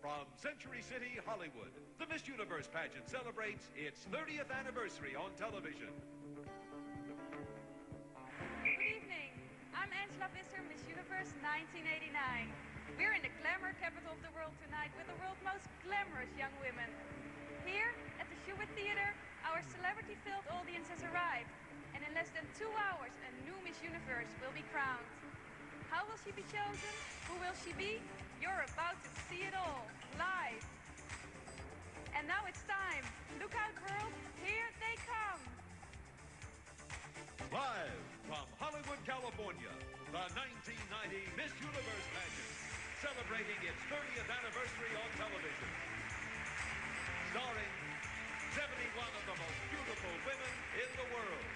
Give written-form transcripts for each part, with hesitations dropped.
From Century City, Hollywood, the Miss Universe pageant celebrates its 30th anniversary on television. Good evening. I'm Angela Visser, Miss Universe 1989. We're in the glamour capital of the world tonight with the world's most glamorous young women. Here at the Shubert Theater, our celebrity-filled audience has arrived. And in less than 2 hours, a new Miss Universe will be crowned. How will she be chosen? Who will she be? You're about to see it all, live. And now it's time. Look out, world. Here they come. Live from Hollywood, California, the 1990 Miss Universe pageant, celebrating its 30th anniversary on television. Starring 71 of the most beautiful women in the world.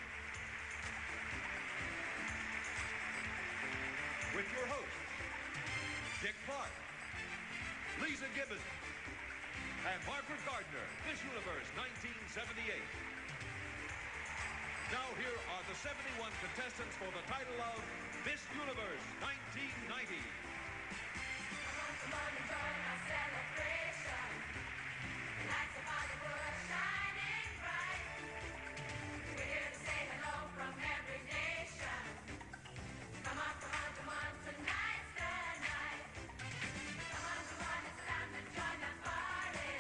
With your hosts, Dick Clark, Lisa Gibbons, and Margaret Gardner, Miss Universe 1978. Now here are the 71 contestants for the title of Miss Universe 1990. Come on and join our celebration. The lights of Hollywood shining bright. We're here to say hello from every nation. Come on, tonight's the night. Come on, it's time to join the party.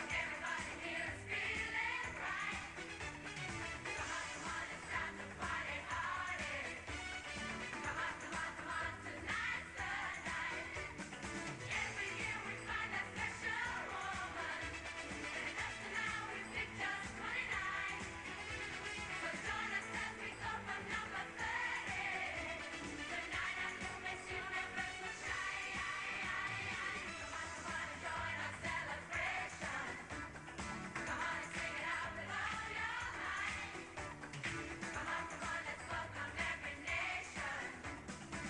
Everybody here is feeling right. Come on, it's time to party hardy. Come on, tonight's the night. Every year we find a special woman. And just now we pick just 29. So join us as we go from number 30. Tonight our new Miss Universe will shine. Come on and join our celebration. Come on and sing it out with all your might. Come on, let's welcome every nation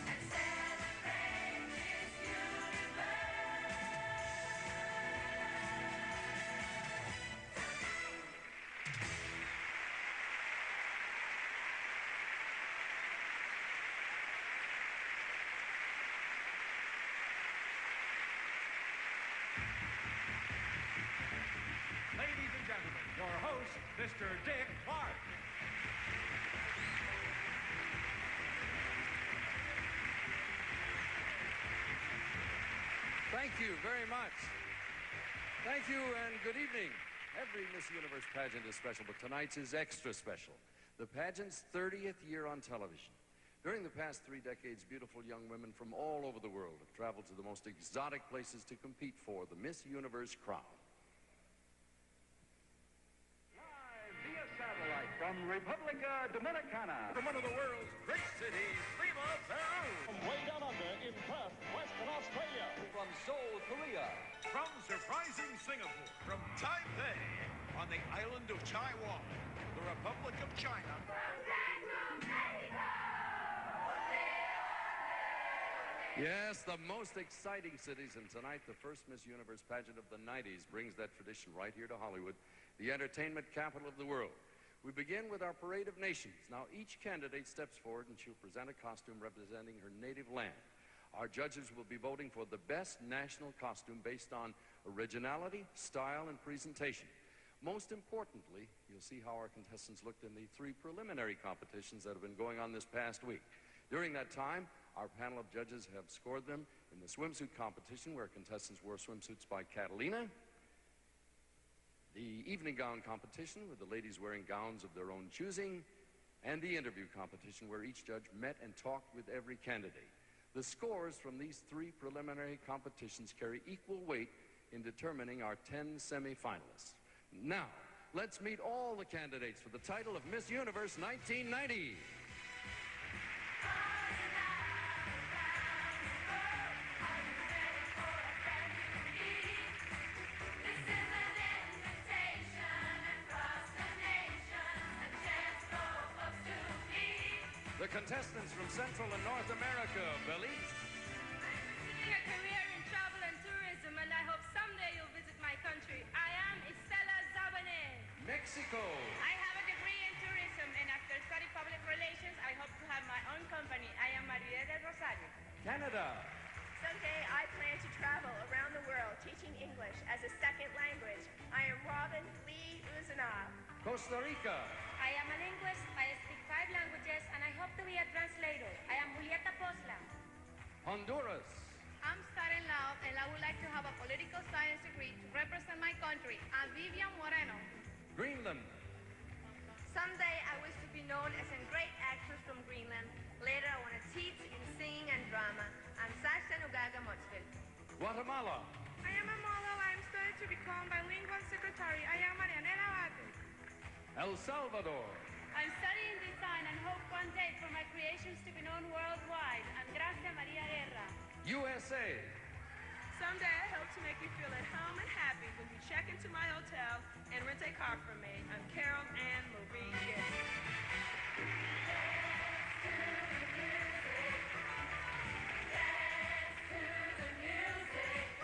and celebrate Miss Universe. Ladies and gentlemen, your host, Mr. Dick Clark. Thank you very much. Thank you and good evening. Every Miss Universe pageant is special, but tonight's is extra special. The pageant's 30th year on television. During the past 3 decades, beautiful young women from all over the world have traveled to the most exotic places to compete for the Miss Universe crown. Live via satellite from Republica Dominicana. From one of the world's great cities, Lima, Peru. From way down under in Perth, Western Australia. From Seoul, Korea. From surprising Singapore. From Taipei, on the island of Taiwan, the Republic of China. Yes, the most exciting cities, and tonight the first Miss Universe pageant of the 90s brings that tradition right here to Hollywood, the entertainment capital of the world. We begin with our Parade of Nations. Now each candidate steps forward and she'll present a costume representing her native land. Our judges will be voting for the best national costume based on originality, style, and presentation. Most importantly, you'll see how our contestants looked in the 3 preliminary competitions that have been going on this past week. During that time, our panel of judges have scored them in the swimsuit competition, where contestants wore swimsuits by Catalina, the evening gown competition, with the ladies wearing gowns of their own choosing, and the interview competition, where each judge met and talked with every candidate. The scores from these 3 preliminary competitions carry equal weight in determining our 10 semifinalists. Now, let's meet all the candidates for the title of Miss Universe 1990. The contestants from Central and North America, Belize. Pursuing a career in travel and tourism, and I hope someday you'll visit my country. I am Estela Zabanes. Mexico. I have a degree in tourism, and after studying public relations, I hope to have my own company. I am María del Rosario. Canada. Someday I plan to travel around the world International. Costa Rica. I am a linguist. I speak 5 languages, and I hope to be a translator. I am Julieta Posla. Honduras. I'm studying law and I would like to have a political science degree to represent my country. I'm Vivian Moreno. Greenland. Someday I wish to be known as a great actress from Greenland. Later I want to teach in singing and drama. I'm Sasha Nugaga Motzville. Guatemala. I am a model. I'm studying to become bilingual secretary. I am Marianela Abate. El Salvador. I'm studying design and hope one day for my creations to be known worldwide. I'm Gracia Maria Guerra. USA. Someday I hope to make you feel at home and happy when you check into my hotel and rent a car from me. I'm Carol Ann Marie Gibbs.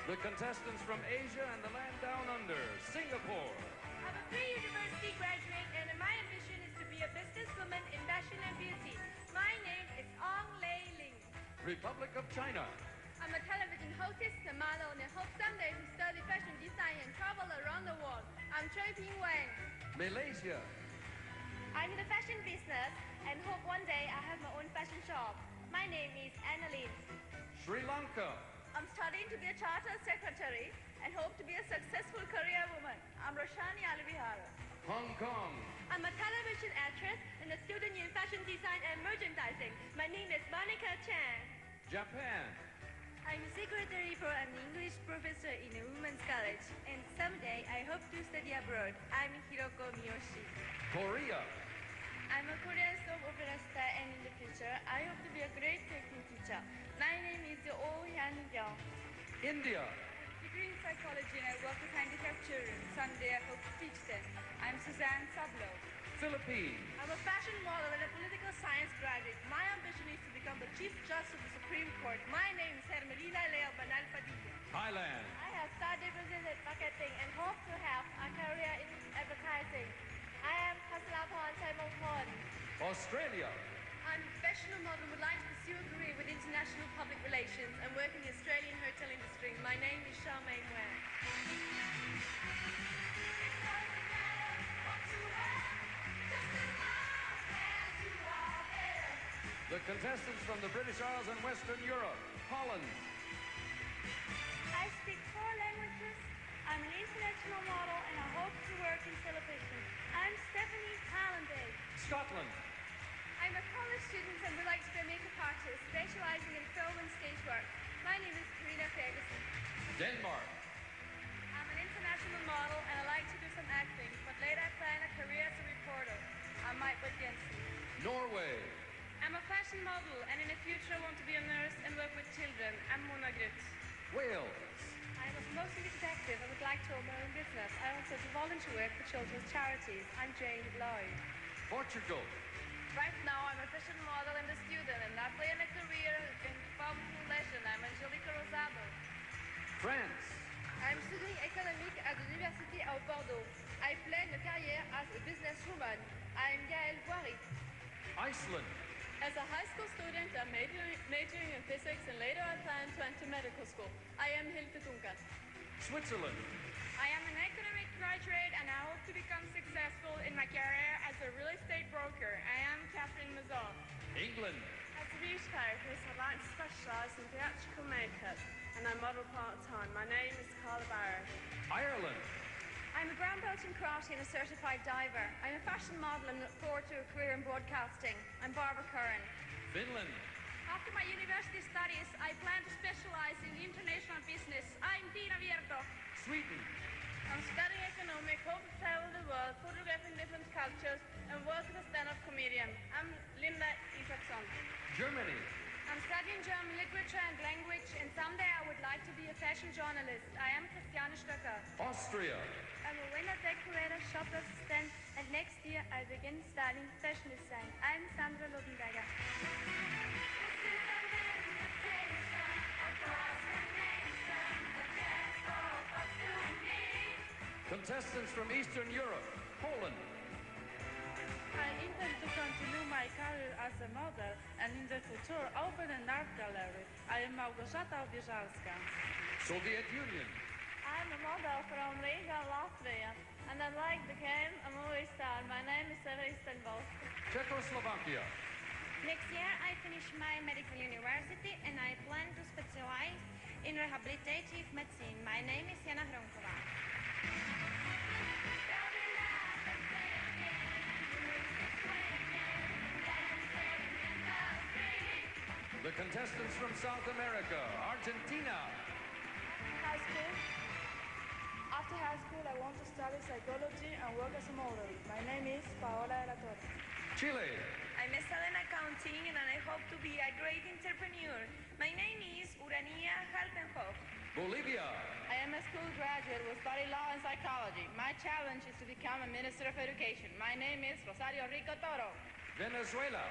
The contestants from Asia and the land down under, Singapore. I'm a pre-university graduate, and my ambition is to be a businesswoman in fashion and beauty. My name is Ong Lei Ling. Republic of China. I'm a television hostess, a model, and I hope someday to study fashion design and travel around the world. I'm Choi Ping Wang. Malaysia. I'm in the fashion business and hope one day I have my own fashion shop. My name is Annalyn. Sri Lanka. I'm studying to be a chartered secretary and hope to be a successful career woman. I'm Roshani Alivihara. Hong Kong. I'm a television actress and a student in fashion design and merchandising. My name is Monica Chan. Japan. I'm a secretary for an English professor in a women's college, and someday I hope to study abroad. I'm Hiroko Miyoshi. Korea. I'm a Korean soap opera star, and in the future, I hope to be a great technique teacher. My name is Oh Hyun-byung. India. Degree in psychology, and I work with handicapped children. Someday I hope to teach them. I'm Suzanne Sablo. Philippines. I'm a fashion model and a political science graduate. My ambition is to become the Chief Justice of the Supreme Court. My name is Hermelina Leo Banal Padilla. Thailand. I have studied business marketing and hope to have a career in advertising. I am Kasalapon Chaimongkon. Australia. I'm a professional model who would like to pursue a career with international public relations and work in the Australian hotel industry. My name is Charmaine Ware. The contestants from the British Isles and Western Europe, Holland. I speak 4 languages. I'm an international model and I hope to work in television. I'm Stephanie Hallenday. Scotland. I'm a college student and would like to be a makeup artist specializing in film and stage work. My name is Karina Ferguson. Denmark. I'm an international model and I like to do some acting, but later I plan a career as a reporter. I'm Mike Jensen. Norway. I'm a fashion model and in the future I want to be a nurse and work with children. I'm Mona Grut. Wales. I'm a promotion executive and would like to own my own business. I also do volunteer work for children's charities. I'm Jane Lloyd. Portugal. Right now I'm a fashion model and a student and I plan a career in public relations. I'm Angelica Rosado. France. I'm studying economics at the University of Bordeaux. I plan a career as a businesswoman. I'm Gaëlle Voiry. Iceland. As a high school student, I'm majoring in physics and later I plan to enter medical school. I am Hilde Duncan. Switzerland. I am an economic graduate and I hope to become successful in my career as a real estate broker. I am Catherine Mazon. England. As a beauty therapist, I'd like to specialize in theatrical makeup and I model part-time. My name is Carla Barrett. Ireland. I'm a brown belt in karate and a certified diver. I'm a fashion model and look forward to a career in broadcasting. I'm Barbara Curran. Finland. After my university studies, I plan to specialize in international business. I'm Tina Vierdo. Sweden. I'm studying economics, hope to travel the world, photographing different cultures, and work as a stand-up comedian. I'm Linda Isaacson. Germany. I'm studying German literature and language, and someday I would like to be a fashion journalist. I am Christiane Stöcker. Austria. I'm a window decorator, shop assistant, and next year I begin studying fashion design. I'm Sandra Lodenberger. Contestants from Eastern Europe, Poland. I intend to continue my career as a model and in the future open an art gallery. I am Małgorzata Obieżalska. Soviet Union. I'm a model from Riga, Latvia, and I'd like to become a movie star. My name is Istanbul. Czechoslovakia. Next year, I finish my medical university and I plan to specialize in rehabilitative medicine. My name is Jana Hronkova. The contestants from South America, Argentina. High school. After high school, I want to study psychology and work as a model. My name is Paola de la Torre. Chile. I'm studying accounting and I hope to be a great entrepreneur. My name is Urania Halpenhoff. Bolivia. I am a school graduate who study law and psychology. My challenge is to become a minister of education. My name is Rosario Rico Toro. Venezuela.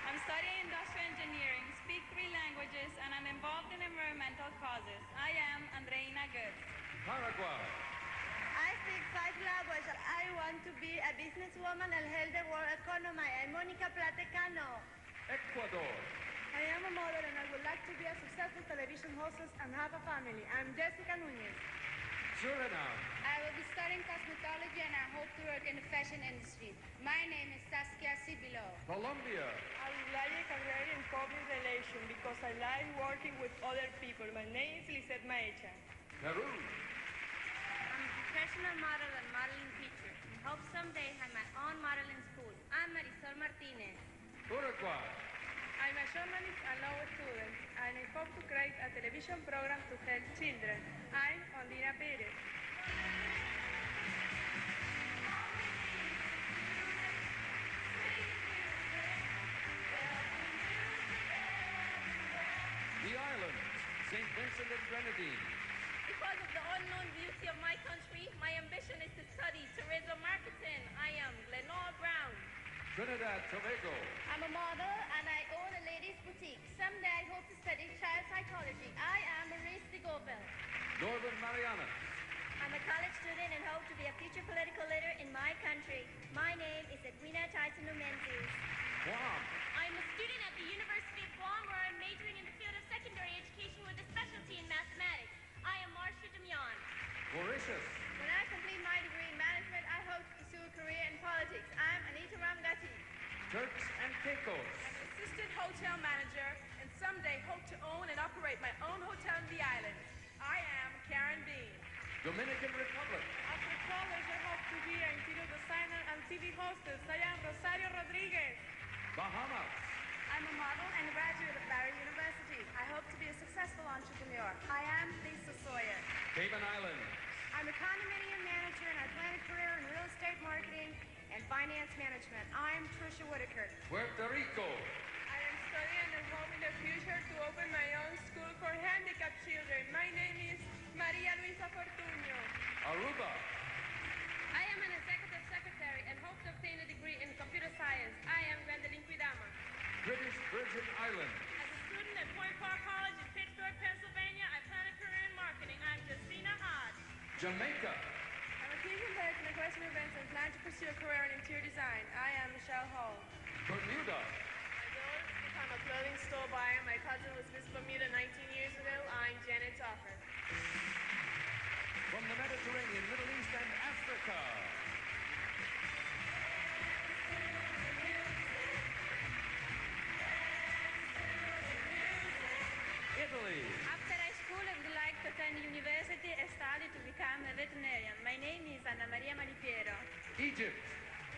I'm studying industrial engineering, speak 3 languages, and I'm involved in environmental causes. I am Andreina Goetz. Paraguay. I speak 5 languages. I want to be a businesswoman and help the world economy. I'm Monica Platecano. Ecuador. I am a model and I would like to be a successful television hostess and have a family. I'm Jessica Nunez. Suriname. I will be studying cosmetology and I hope to work in the fashion industry. My name is Saskia Sibilo. Colombia. I would like a career in public relations because I like working with other people. My name is Lisette Maecha. Peru. I'm a professional model and modeling teacher and hope someday have my own modeling school. I'm Marisol Martinez. Uruguay. I'm a journalist and law student, and I hope to create a television program to help children. I'm Ondina Perez. The islands. St. Vincent and Grenadines. Because of the unknown beauty of my country, my ambition is to study tourism marketing. I am Lenore Brown. Trinidad, Tobago. I'm a model and I own a ladies' boutique. Someday I hope to study child psychology. I am Maurice de Gaulle. Northern Marianas. I'm a college student and hope to be a future political leader in my country. My name is Edwina Taitano Menzies. Guam. I'm a student at the University of Guam where I'm majoring in the field of secondary education with a specialty in mathematics. I am Marcia Demian. Mauritius. When I complete my degree in management, I hope to pursue a career in politics. I'm Anita Ramgati. Turks and Caicos. Assistant hotel manager, and someday hope to own and operate my own hotel in the islands. I am Karen Bean. Dominican Republic. After college, I hope to be an interior designer and TV hostess. I am Rosario Rodriguez. Bahamas. I'm a model and graduate of Barry University. I hope to be a successful entrepreneur. I am Lisa Sawyer. Cayman Islands. I'm a condominium manager and I plan a career in real estate marketing and finance management. I'm Trisha Whitaker. Puerto Rico. I am studying and hope in the future to open my own school for handicapped children. My name is Maria Luisa Fortunio. Aruba. I am an executive secretary and hope to obtain a degree in computer science. I am Gwendolyn Quidama. British Virgin Islands. As a student at Point Park College in Pittsburgh, Pennsylvania, I plan a career in marketing. I'm Justina Hodge. Jamaica. I'm a team director in equestrian events and plan to pursue a career in interior design. I am Michelle Hall. Bermuda. My goal is to become a clothing store buyer. My cousin was Miss Bermuda 19 years ago. I'm Janet Toffer. From the Mediterranean, Middle East, and Africa. Italy. After high school, I would like to attend university and study to become a veterinarian. My name is Anna Maria Malipiero. Egypt.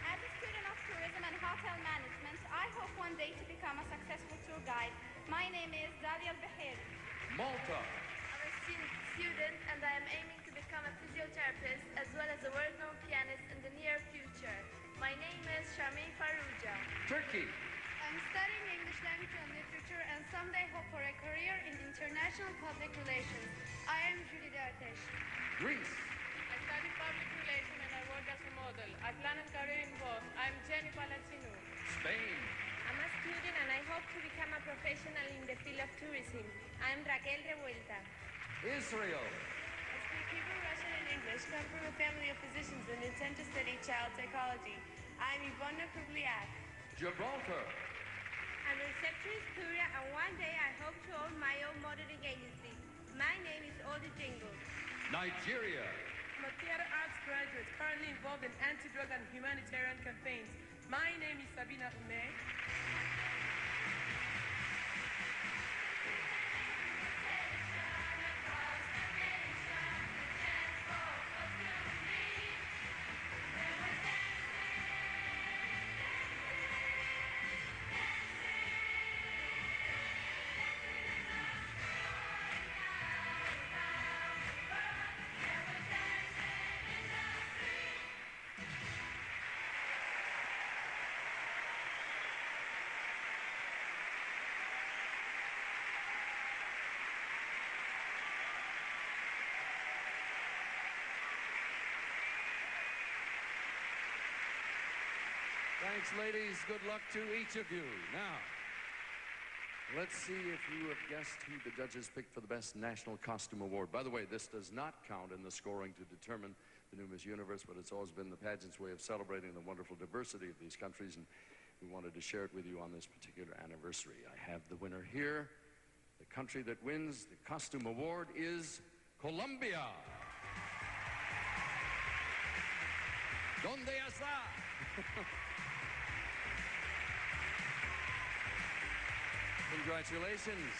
As a student of tourism and hotel management, I hope one day to become a successful tour guide. My name is Dalia Behel. Malta. I'm a student and I am aiming to become a physiotherapist as well as a world-known pianist in the near future. My name is Shameen Farouja. Turkey. I'm studying English language and literature and someday hope for a career in international public relations. I am Julie Dartesh. Greece. I study public relations and I work as a model. I plan a career in both. I'm Jenny Palacino. Spain. I'm a student and I hope to become a professional in the field of tourism. I'm Raquel Revuelta. Israel. I speak Hebrew, Russian, and English. Come from a family of physicians and intend to study child psychology. I'm Ivona Kubliak. Gibraltar. I'm a receptionist courier and one day I hope to own my own modeling agency. My name is Olga Jingle. Nigeria. I'm a theater arts graduate currently involved in anti-drug and humanitarian campaigns. My name is Sabina Ume. Thanks, ladies. Good luck to each of you. Now, let's see if you have guessed who the judges picked for the Best National Costume Award. By the way, this does not count in the scoring to determine the new Miss Universe, but it's always been the pageant's way of celebrating the wonderful diversity of these countries, and we wanted to share it with you on this particular anniversary. I have the winner here. The country that wins the costume award is Colombia. ¿Dónde está? Congratulations.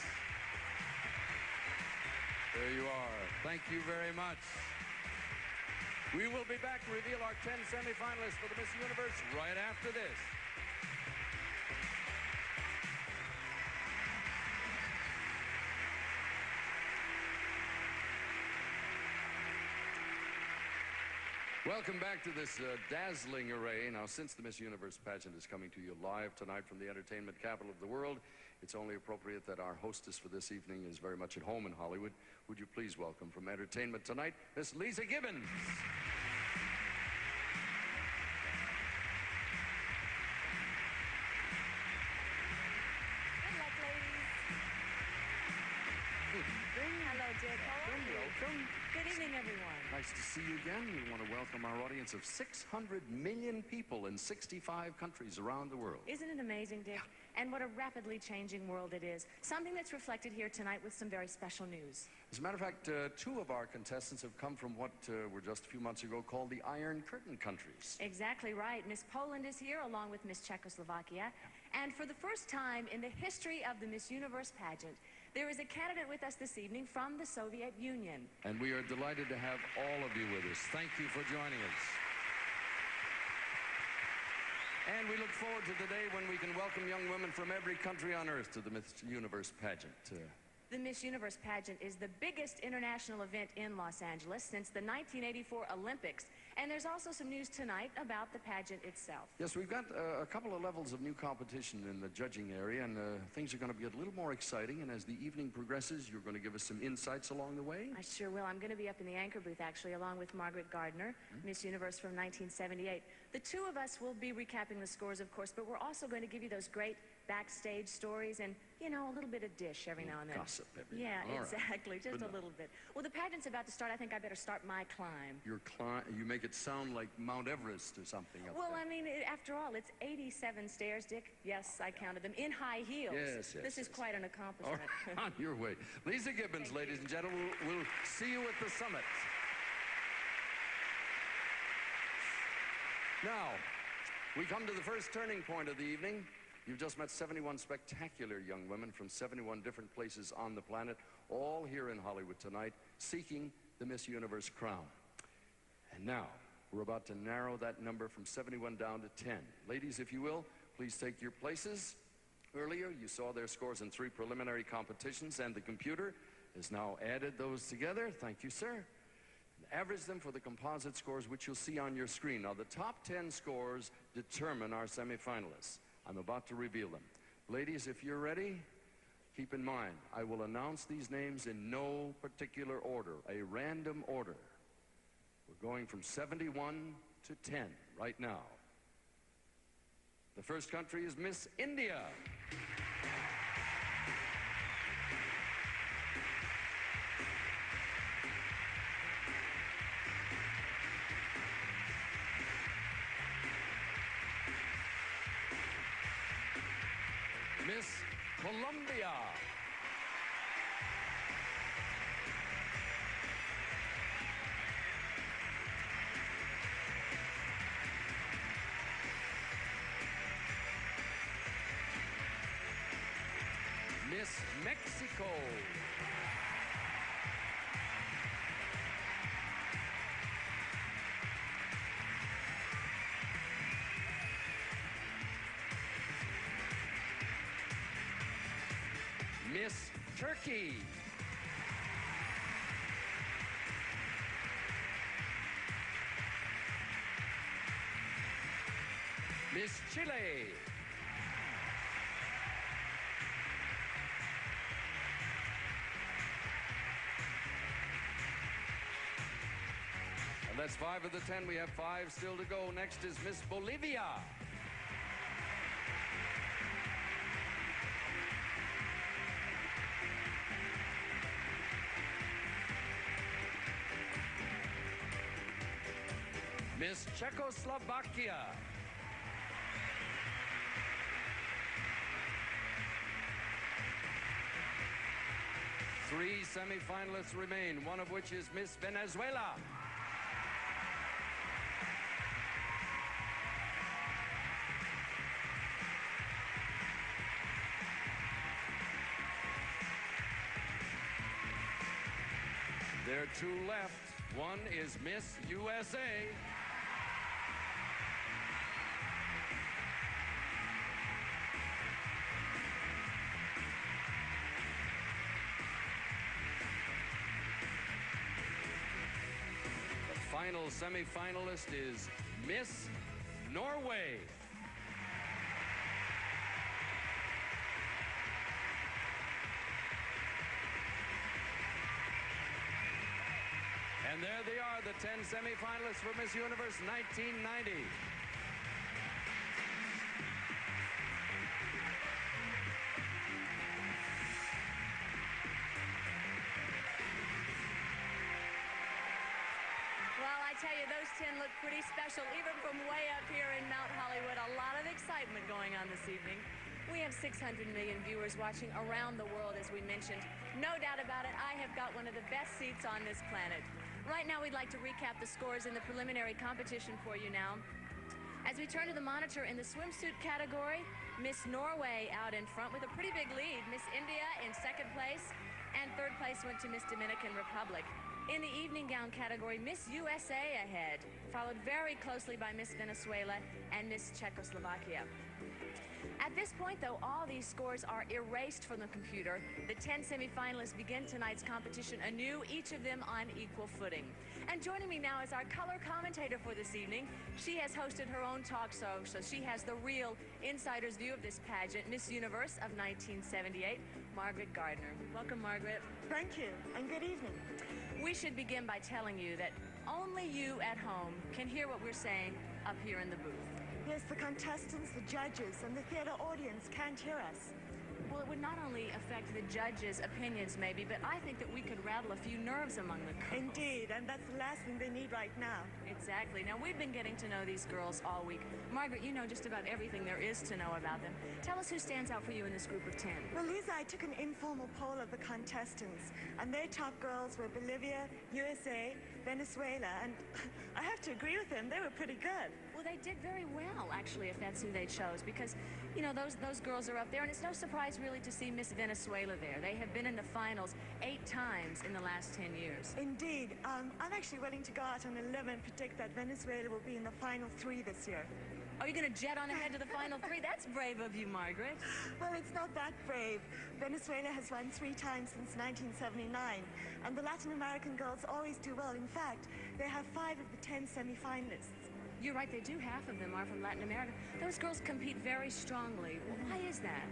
There you are. Thank you very much. We will be back to reveal our 10 semifinalists for the Miss Universe right after this. Welcome back to this dazzling array. Now, since the Miss Universe pageant is coming to you live tonight from the entertainment capital of the world, it's only appropriate that our hostess for this evening is very much at home in Hollywood. Would you please welcome from Entertainment Tonight, Miss Lisa Gibbons. Good luck, ladies. Good evening. Hello, Dick. How are you? Welcome. Good evening, everyone. Nice to see you again. We want to welcome our audience of 600 million people in 65 countries around the world. Isn't it amazing, Dick? And what a rapidly changing world it is. Something that's reflected here tonight with some very special news. As a matter of fact, two of our contestants have come from what were just a few months ago called the Iron Curtain countries. Exactly right. Miss Poland is here along with Miss Czechoslovakia. And for the first time in the history of the Miss Universe pageant, there is a candidate with us this evening from the Soviet Union. And we are delighted to have all of you with us. Thank you for joining us. And we look forward to the day when we can welcome young women from every country on earth to the Miss Universe pageant. The Miss Universe pageant is the biggest international event in Los Angeles since the 1984 Olympics. And there's also some news tonight about the pageant itself. Yes, we've got a couple of levels of new competition in the judging area, and things are going to be a little more exciting. And as the evening progresses, you're going to give us some insights along the way? I sure will. I'm going to be up in the anchor booth, actually, along with Margaret Gardner, Miss Universe from 1978. The two of us will be recapping the scores, of course, but we're also going to give you those great backstage stories and, you know, a little bit of dish every now and then. Gossip every Yeah, now. All exactly. right. Just Good a enough. little bit. Well, the pageant's about to start. I think I better start my climb. Your you make it sound like Mount Everest or something up Well, there. I mean, after all, it's 87 stairs, Dick. Yes, I counted them in high heels. Yes, yes, This is yes. quite an All accomplishment. right, on your way. Lisa Gibbons, Thank ladies you. and gentlemen, we'll see you at the summit. Now, we come to the first turning point of the evening. You've just met 71 spectacular young women from 71 different places on the planet, all here in Hollywood tonight, seeking the Miss Universe crown. And now, we're about to narrow that number from 71 down to 10. Ladies, if you will, please take your places. Earlier, you saw their scores in 3 preliminary competitions, and the computer has now added those together. Thank you, sir. And average them for the composite scores, which you'll see on your screen. Now, the top 10 scores determine our semifinalists. I'm about to reveal them. Ladies, if you're ready, keep in mind, I will announce these names in no particular order, a random order. We're going from 71 to 10 right now. The first country is Miss India. Miss Colombia. Miss Mexico. Miss Turkey. Miss Chile. And that's 5 of the 10. We have 5 still to go. Next is Miss Bolivia. Miss Czechoslovakia. Three semifinalists remain, one of which is Miss Venezuela. There are 2 left. One is Miss USA. Final semifinalist is Miss Norway. And there they are, the 10 semifinalists for Miss Universe 1990. Tell you, those 10 look pretty special, even from way up here in Mount Hollywood. A lot of excitement going on this evening. We have 600 million viewers watching around the world, as we mentioned. No doubt about it, I have got one of the best seats on this planet. Right now, we'd like to recap the scores in the preliminary competition for you now. As we turn to the monitor in the swimsuit category, Miss Norway out in front with a pretty big lead. Miss India in 2nd place, and 3rd place went to Miss Dominican Republic. In the evening gown category, Miss USA ahead, followed very closely by Miss Venezuela and Miss Czechoslovakia. At this point, though, all these scores are erased from the computer. The 10 semifinalists begin tonight's competition anew, each of them on equal footing. And joining me now is our color commentator for this evening. She has hosted her own talk show, so she has the real insider's view of this pageant, Miss Universe of 1978, Margaret Gardner. Welcome, Margaret. Thank you, and good evening. We should begin by telling you that only you at home can hear what we're saying up here in the booth. Yes, the contestants, the judges, and the theater audience can't hear us. Well, it would not only affect the judges' opinions, maybe, but I think that we could rattle a few nerves among the girls. Indeed, and that's the last thing they need right now. Exactly. Now, we've been getting to know these girls all week. Margaret, you know just about everything there is to know about them. Tell us who stands out for you in this group of 10. Well, Lisa, I took an informal poll of the contestants, and their top girls were Bolivia, USA, Venezuela, and I have to agree with them. They were pretty good. Well, they did very well, actually, if that's who they chose, because, you know, those girls are up there, and it's no surprise, really, to see Miss Venezuela there. They have been in the finals 8 times in the last 10 years. Indeed. I'm actually willing to go out on a limb and predict that Venezuela will be in the final 3 this year. Are you going to jet on ahead to the final 3? That's brave of you, Margaret. Well, it's not that brave. Venezuela has won 3 times since 1979, and the Latin American girls always do well. In fact, they have 5 of the 10 semifinalists. You're right, they do. Half of them are from Latin America. Those girls compete very strongly. Why is that?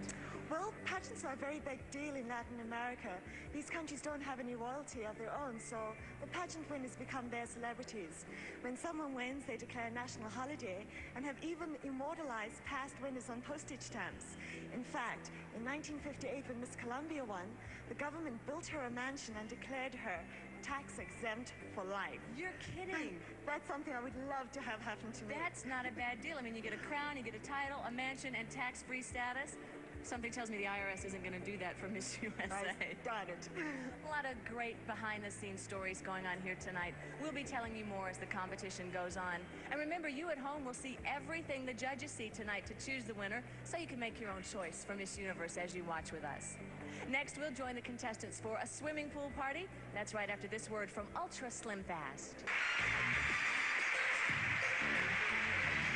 Well, pageants are a very big deal in Latin America. These countries don't have any royalty of their own, so the pageant winners become their celebrities. When someone wins, they declare a national holiday and have even immortalized past winners on postage stamps. In fact, in 1958, when Miss Colombia won, the government built her a mansion and declared her tax exempt for life. You're kidding. That's something I would love to have happen to me. That's not a bad deal. I mean, you get a crown, you get a title, a mansion, and tax-free status. Something tells me the IRS isn't going to do that for Miss USA. Got it. A lot of great behind-the-scenes stories going on here tonight. We'll be telling you more as the competition goes on. And remember, you at home will see everything the judges see tonight to choose the winner, so you can make your own choice for Miss Universe as you watch with us. Next, we'll join the contestants for a swimming pool party. That's right after this word from Ultra Slim Fast.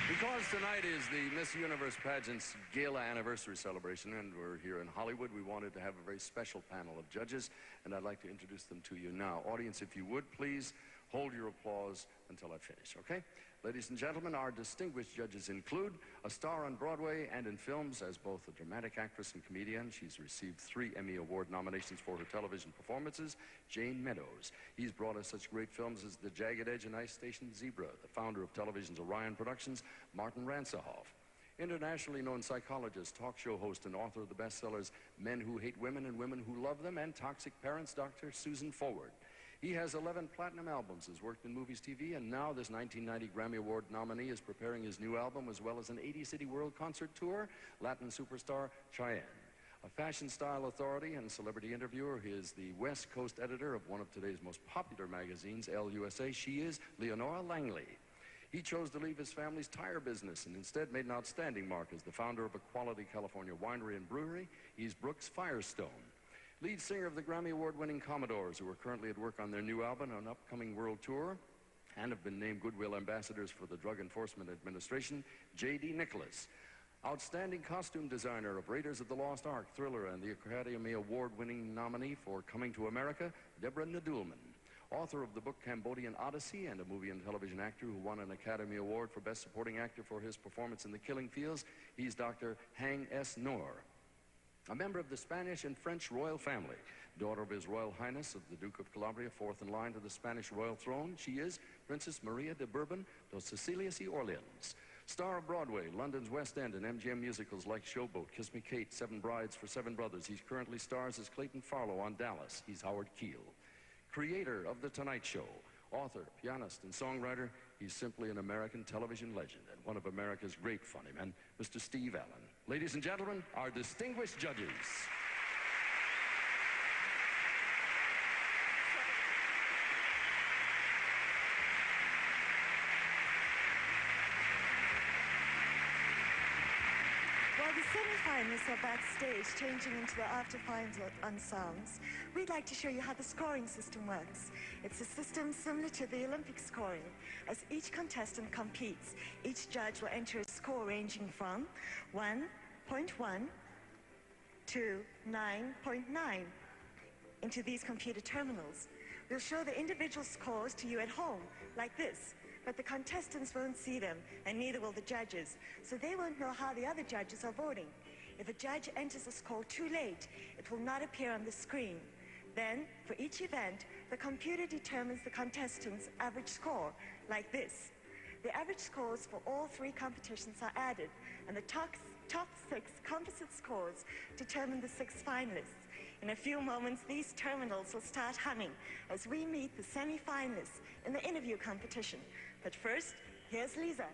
Because tonight is the Miss Universe Pageant's gala anniversary celebration, and we're here in Hollywood, we wanted to have a very special panel of judges, and I'd like to introduce them to you now. Audience, if you would, please hold your applause until I finish, okay? Ladies and gentlemen, our distinguished judges include a star on Broadway and in films as both a dramatic actress and comedian. She's received 3 Emmy Award nominations for her television performances, Jane Meadows. He's brought us such great films as The Jagged Edge and Ice Station Zebra. The founder of television's Orion Productions, Martin Ransahoff. Internationally known psychologist, talk show host, and author of the bestsellers Men Who Hate Women and Women Who Love Them and Toxic Parents, Dr. Susan Forward. He has 11 platinum albums, has worked in movies, TV, and now this 1990 Grammy Award nominee is preparing his new album as well as an 80-city world concert tour, Latin superstar Cheyenne. A fashion style authority and celebrity interviewer, he is the West Coast editor of one of today's most popular magazines, LUSA. She is Leonora Langley. He chose to leave his family's tire business and instead made an outstanding mark as the founder of a quality California winery and brewery. He's Brooks Firestone. Lead singer of the Grammy Award-winning Commodores, who are currently at work on their new album and upcoming world tour, and have been named Goodwill Ambassadors for the Drug Enforcement Administration, J.D. Nicholas. Outstanding costume designer of Raiders of the Lost Ark, Thriller, and the Academy Award-winning nominee for Coming to America, Deborah Nadulman. Author of the book Cambodian Odyssey and a movie and television actor who won an Academy Award for Best Supporting Actor for his performance in The Killing Fields, he's Dr. Hang S. Noor. A member of the Spanish and French royal family, daughter of His Royal Highness of the Duke of Calabria, 4th in line to the Spanish royal throne, she is Princess Maria de Bourbon dos Sicilias y Orleans. Star of Broadway, London's West End, and MGM musicals like Showboat, Kiss Me Kate, 7 Brides for 7 Brothers. He currently stars as Clayton Farlow on Dallas. He's Howard Keel. Creator of The Tonight Show, author, pianist, and songwriter, he's simply an American television legend and one of America's great funny men, Mr. Steve Allen. Ladies and gentlemen, our distinguished judges. While the semi-finalists are backstage changing into the after-finals ensembles, we'd like to show you how the scoring system works. It's a system similar to the Olympic scoring. As each contestant competes, each judge will enter a score ranging from 1.1 to 9.9 into these computer terminals. We'll show the individual scores to you at home, like this. But the contestants won't see them, and neither will the judges, so they won't know how the other judges are voting. If a judge enters a score too late, it will not appear on the screen. Then, for each event, the computer determines the contestant's average score, like this. The average scores for all 3 competitions are added, and the top 6 composite scores determine the 6 finalists. In a few moments, these terminals will start humming as we meet the semi-finalists in the interview competition. But first, here's Lisa.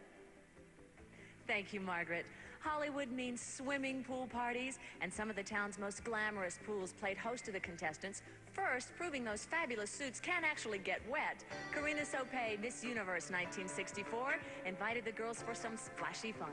Thank you, Margaret. Hollywood means swimming pool parties, and some of the town's most glamorous pools played host to the contestants, first proving those fabulous suits can actually get wet. Karina Sope, Miss Universe 1964, invited the girls for some splashy fun.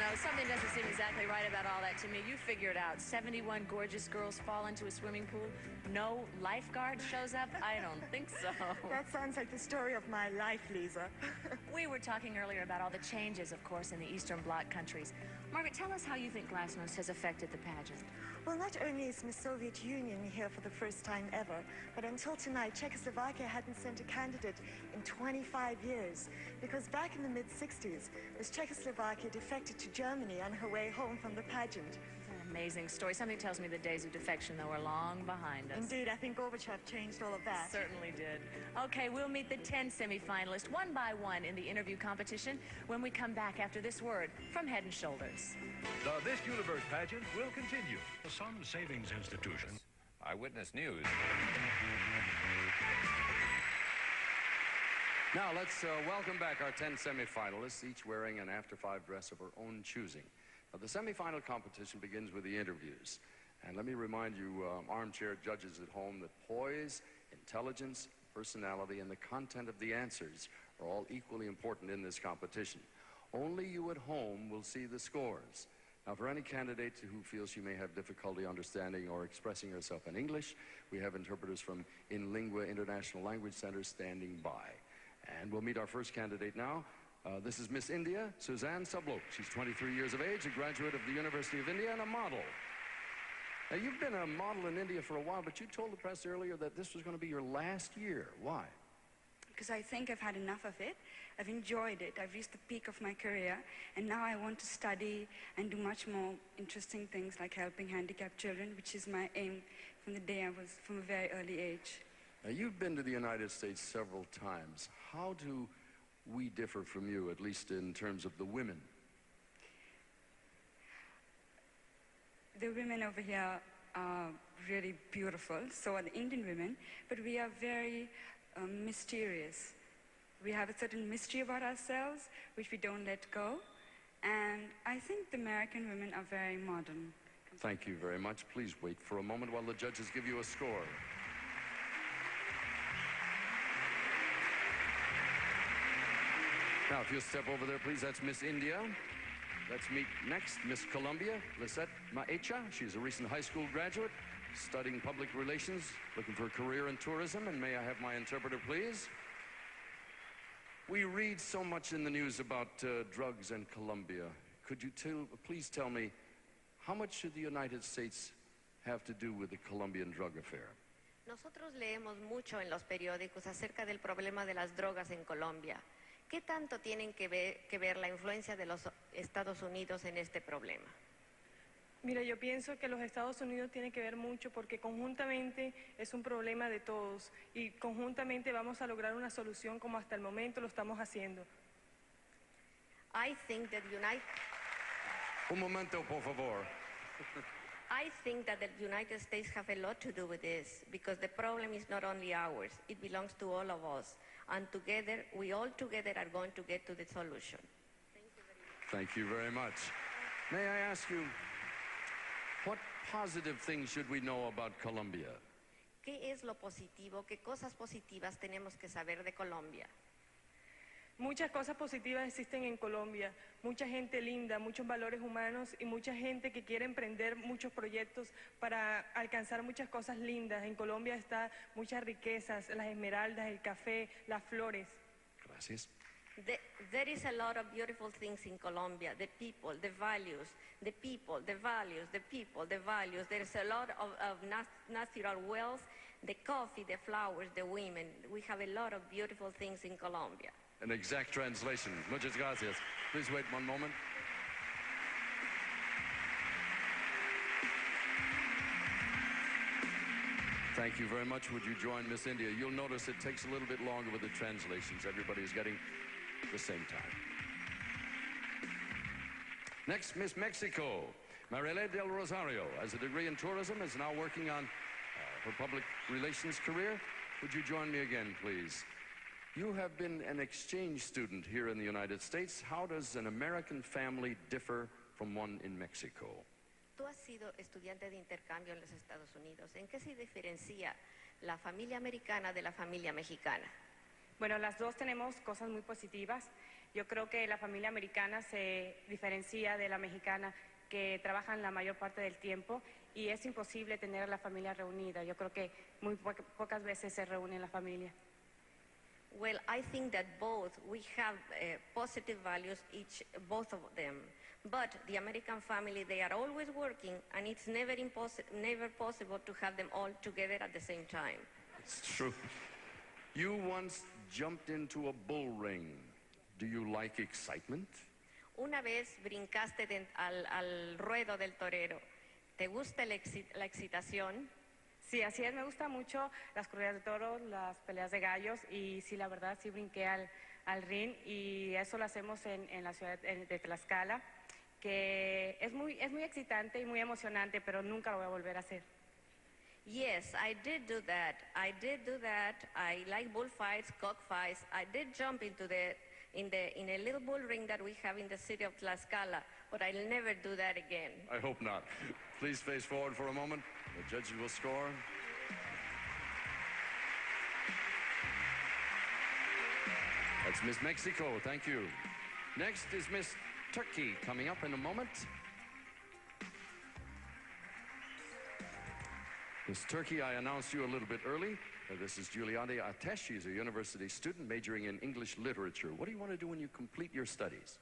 know, something doesn't seem exactly right about all that to me. You figure it out. 71 gorgeous girls fall into a swimming pool. No lifeguard shows up? I don't think so. That sounds like the story of my life, Lisa. We were talking earlier about all the changes, of course, in the Eastern Bloc countries. Margaret, tell us how you think glasnost has affected the pageant. Well, not only is the Soviet Union here for the first time ever, but until tonight, Czechoslovakia hadn't sent a candidate in 25 years. Because back in the mid-60s, as Czechoslovakia defected to Germany on her way home from the pageant. It's an amazing story. Something tells me the days of defection, though, are long behind us. Indeed, I think Gorbachev changed all of that. Certainly did. Okay, we'll meet the 10 semifinalists one by one in the interview competition when we come back after this word from Head & Shoulders. The Miss Universe pageant will continue. Some savings institutions. Eyewitness News. Now let's welcome back our 10 semifinalists, each wearing an after-5 dress of her own choosing. Now, the semifinal competition begins with the interviews. And let me remind you, armchair judges at home, that poise, intelligence, personality, and the content of the answers are all equally important in this competition. Only you at home will see the scores. Now, for any candidate who feels she may have difficulty understanding or expressing herself in English, we have interpreters from In Lingua International Language Center standing by. And we'll meet our first candidate now. This is Miss India, Suzanne Sablok. She's 23 years of age, a graduate of the University of India, and a model. Now, you've been a model in India for a while, but you told the press earlier that this was going to be your last year. Why? Because I think I've had enough of it. I've enjoyed it. I've reached the peak of my career, and now I want to study and do much more interesting things like helping handicapped children, which is my aim from the day I was from a very early age. Now, you've been to the United States several times. How do we differ from you, at least in terms of the women? The women over here are really beautiful, so are the Indian women, but we are very mysterious. We have a certain mystery about ourselves, which we don't let go, and I think the American women are very modern. Thank you very much. Please wait for a moment while the judges give you a score. Now, if you'll step over there, please, that's Miss India. Let's meet next Miss Colombia, Lisette Maecha. She's a recent high school graduate, studying public relations, looking for a career in tourism. And may I have my interpreter, please? We read so much in the news about drugs in Colombia. Could you please tell me, how much should the United States have to do with the Colombian drug affair? Nosotros leemos mucho en los periódicos acerca del problema de las drogas en Colombia. ¿Qué tanto tienen que ver la influencia de los Estados Unidos en este problema? Mira, yo pienso que los Estados Unidos tienen que ver mucho porque conjuntamente es un problema de todos y conjuntamente vamos a lograr una solución como hasta el momento lo estamos haciendo. I think that Un momento, por favor. I think that the United States have a lot to do with this because the problem is not only ours, it belongs to all of us. And together, we all together are going to get to the solution. Thank you very much. May I ask you, what positive things should we know about Colombia? ¿Qué es lo positivo? ¿Qué cosas positivas tenemos que saber de Colombia? Muchas cosas positivas existen en Colombia, mucha gente linda, muchos valores humanos y mucha gente que quiere emprender muchos proyectos para alcanzar muchas cosas lindas. En Colombia está muchas riquezas, las esmeraldas, el café, las flores. Gracias. There is a lot of beautiful things in Colombia, the people, the values, the people, the values, the people, the values. There's a lot of natural wealth, the coffee, the flowers, the women. We have a lot of beautiful things in Colombia. An exact translation. Muchas gracias. Please wait one moment. Thank you very much. Would you join Miss India? You'll notice it takes a little bit longer with the translations. Everybody is getting the same time. Next, Miss Mexico. Marile del Rosario has a degree in tourism, is now working on her public relations career. Would you join me again, please? You have been an exchange student here in the United States. How does an American family differ from one in Mexico? Tú has sido estudiante de intercambio en los Estados Unidos. ¿En qué se diferencia la familia americana de la familia mexicana? Bueno, las dos tenemos cosas muy positivas. Yo creo que la familia americana se diferencia de la mexicana, que trabajan la mayor parte del tiempo y es imposible tener a la familia reunida. Yo creo que muy pocas veces se reúne la familia. Well, I think that both, we have positive values, both of them. But the American family, they are always working, and it's never possible to have them all together at the same time. It's true. You once jumped into a bull ring. Do you like excitement? Una vez brincaste al ruedo del torero. ¿Te gusta la excitación? Sí, así es, me gusta mucho las corridas de toros, las peleas de gallos y sí, la verdad, sí brinqué al ring y eso lo hacemos en la ciudad de Tlaxcala, que es muy excitante y muy emocionante, pero nunca lo voy a volver a hacer. Yes, I did do that. I like bullfights, cockfights. I did jump into in a little bull ring that we have in the city of Tlaxcala, but I'll never do that again. I hope not. Please face forward for a moment. The judges will score. That's Miss Mexico. Thank you. Next is Miss Turkey coming up in a moment. Miss Turkey, I announced you a little bit early. This is Giuliani Atesh. She's a university student majoring in English literature. What do you want to do when you complete your studies?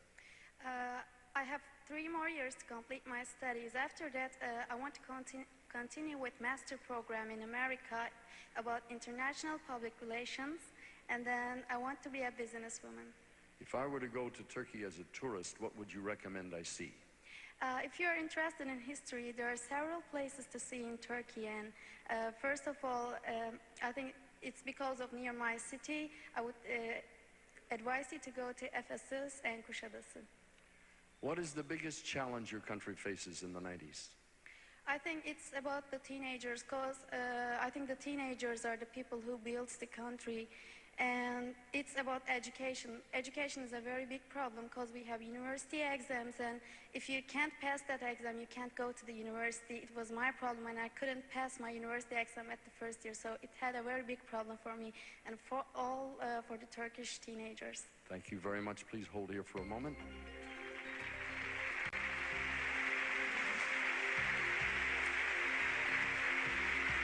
I have 3 more years to complete my studies. After that, I want to continue with master program in America about international public relations, and then I want to be a businesswoman. If I were to go to Turkey as a tourist, what would you recommend I see? If you're interested in history, there are several places to see in Turkey, and first of all, I think it's because of near my city. I would advise you to go to Ephesus and Kuşadası. What is the biggest challenge your country faces in the 90s? I think it's about the teenagers, because I think the teenagers are the people who builds the country, and it's about education. Education is a very big problem because we have university exams, and if you can't pass that exam, you can't go to the university. It was my problem, and I couldn't pass my university exam at the first year, so it had a very big problem for me and for the Turkish teenagers. Thank you very much. Please hold here for a moment.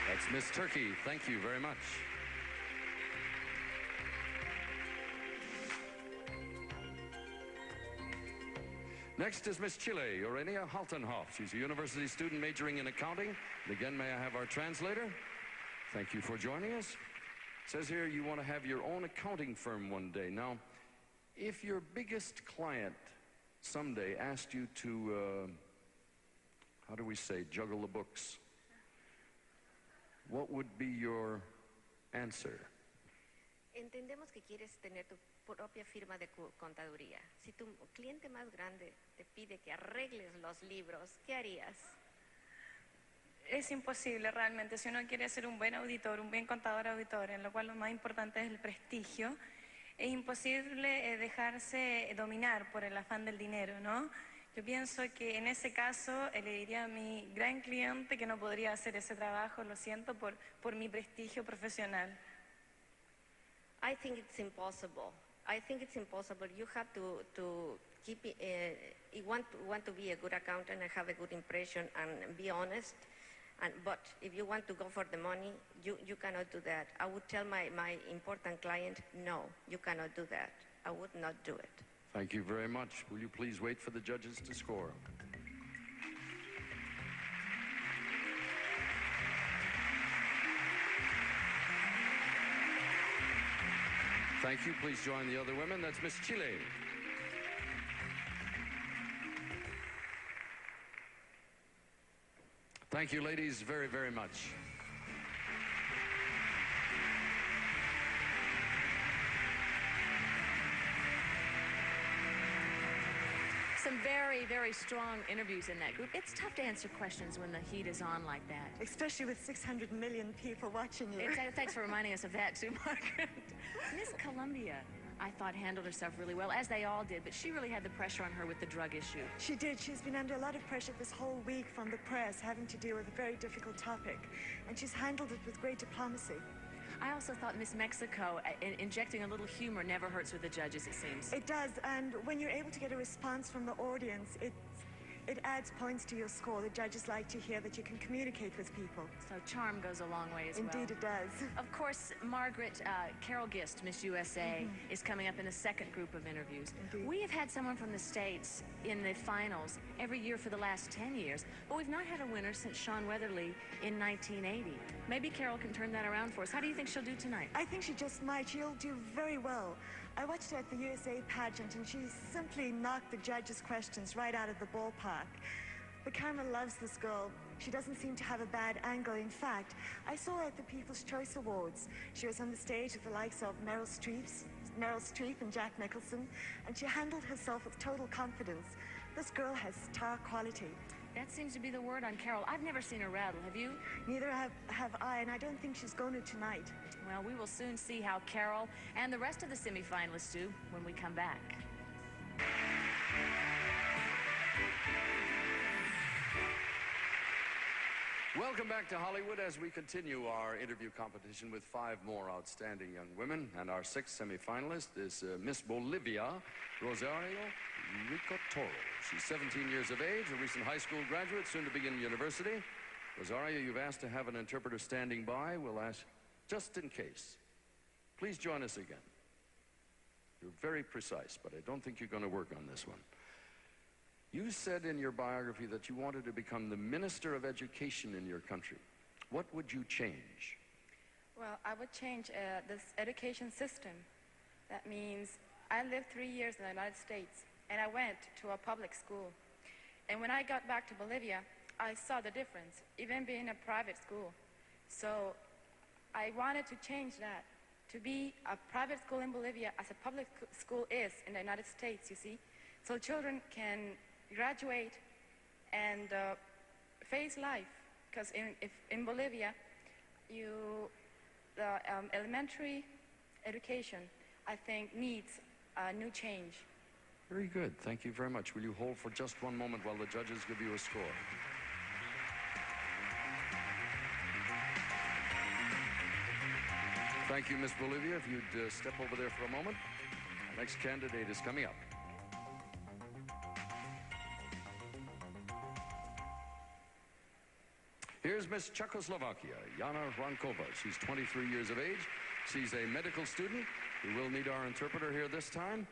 That's Miss Turkey. Thank you very much. Next is Miss Chile, Urania Haltenhoff. She's a university student majoring in accounting. And again, may I have our translator? Thank you for joining us. It says here you want to have your own accounting firm one day. Now, if your biggest client someday asked you to, how do we say, juggle the books, what would be your answer? Entendemos que quieres tener tu propia firma de contaduría. Si tu cliente más grande te pide que arregles los libros, ¿qué harías? Es imposible realmente. Si uno quiere ser un buen auditor, un buen contador auditor, en lo cual lo más importante es el prestigio, es imposible dejarse dominar por el afán del dinero, ¿no? Yo pienso que en ese caso le diría a mi gran cliente que no podría hacer ese trabajo, lo siento, por mi prestigio profesional. I think it's impossible. You have to keep you want to be a good accountant and have a good impression and be honest. But if you want to go for the money, you cannot do that. I would tell my important client, no, you cannot do that. I would not do it. Thank you very much. Will you please wait for the judges to score? Thank you. Please join the other women. That's Miss Chile. Thank you, ladies, very, very much. Some very, very strong interviews in that group. It's tough to answer questions when the heat is on like that. Especially with 600 million people watching you. Thanks for reminding us of that, too, Margaret. Miss Columbia, I thought, handled herself really well, as they all did, but she really had the pressure on her with the drug issue. She did. She's been under a lot of pressure this whole week from the press, having to deal with a very difficult topic, and she's handled it with great diplomacy. I also thought Miss Mexico, injecting a little humor never hurts with the judges, it seems. It does, and when you're able to get a response from the audience, it adds points to your score. The judges like to hear that you can communicate with people. So charm goes a long way as well. Indeed it does. Of course, Margaret, Carol Gist, Miss USA, is coming up in the second group of interviews. Indeed. We have had someone from the States in the finals every year for the last 10 years, but we've not had a winner since Sean Weatherly in 1980. Maybe Carol can turn that around for us. How do you think she'll do tonight? I think she just might. She'll do very well. I watched her at the USA pageant, and she simply knocked the judges' questions right out of the ballpark. The camera loves this girl. She doesn't seem to have a bad angle. In fact, I saw her at the People's Choice Awards. She was on the stage with the likes of Meryl Streep and Jack Nicholson, and she handled herself with total confidence. This girl has star quality. That seems to be the word on Carol. I've never seen her rattle, have you? Neither have I, and I don't think she's going to tonight. Well, we will soon see how Carol and the rest of the semifinalists do when we come back. Welcome back to Hollywood as we continue our interview competition with 5 more outstanding young women. And our 6th semifinalist is Miss Bolivia, Rosario Ricotoro. She's 17 years of age, a recent high school graduate, soon to begin university. Rosario, you've asked to have an interpreter standing by. We'll ask just in case. Please join us again. You're very precise, but I don't think you're going to work on this one. You said in your biography that you wanted to become the Minister of Education in your country. What would you change? Well, I would change this education system. That means I lived 3 years in the United States, and I went to a public school. And when I got back to Bolivia, I saw the difference, even being a private school. So I wanted to change that, to be a private school in Bolivia as a public school is in the United States, you see. So children can graduate and face life. Because in Bolivia, the elementary education, I think, needs a new change. Very good. Thank you very much. Will you hold for just one moment while the judges give you a score? Thank you, Miss Bolivia. If you'd step over there for a moment. Our next candidate is coming up. Here's Miss Czechoslovakia, Jana Hrankova. She's 23 years of age. She's a medical student who will need our interpreter here this time.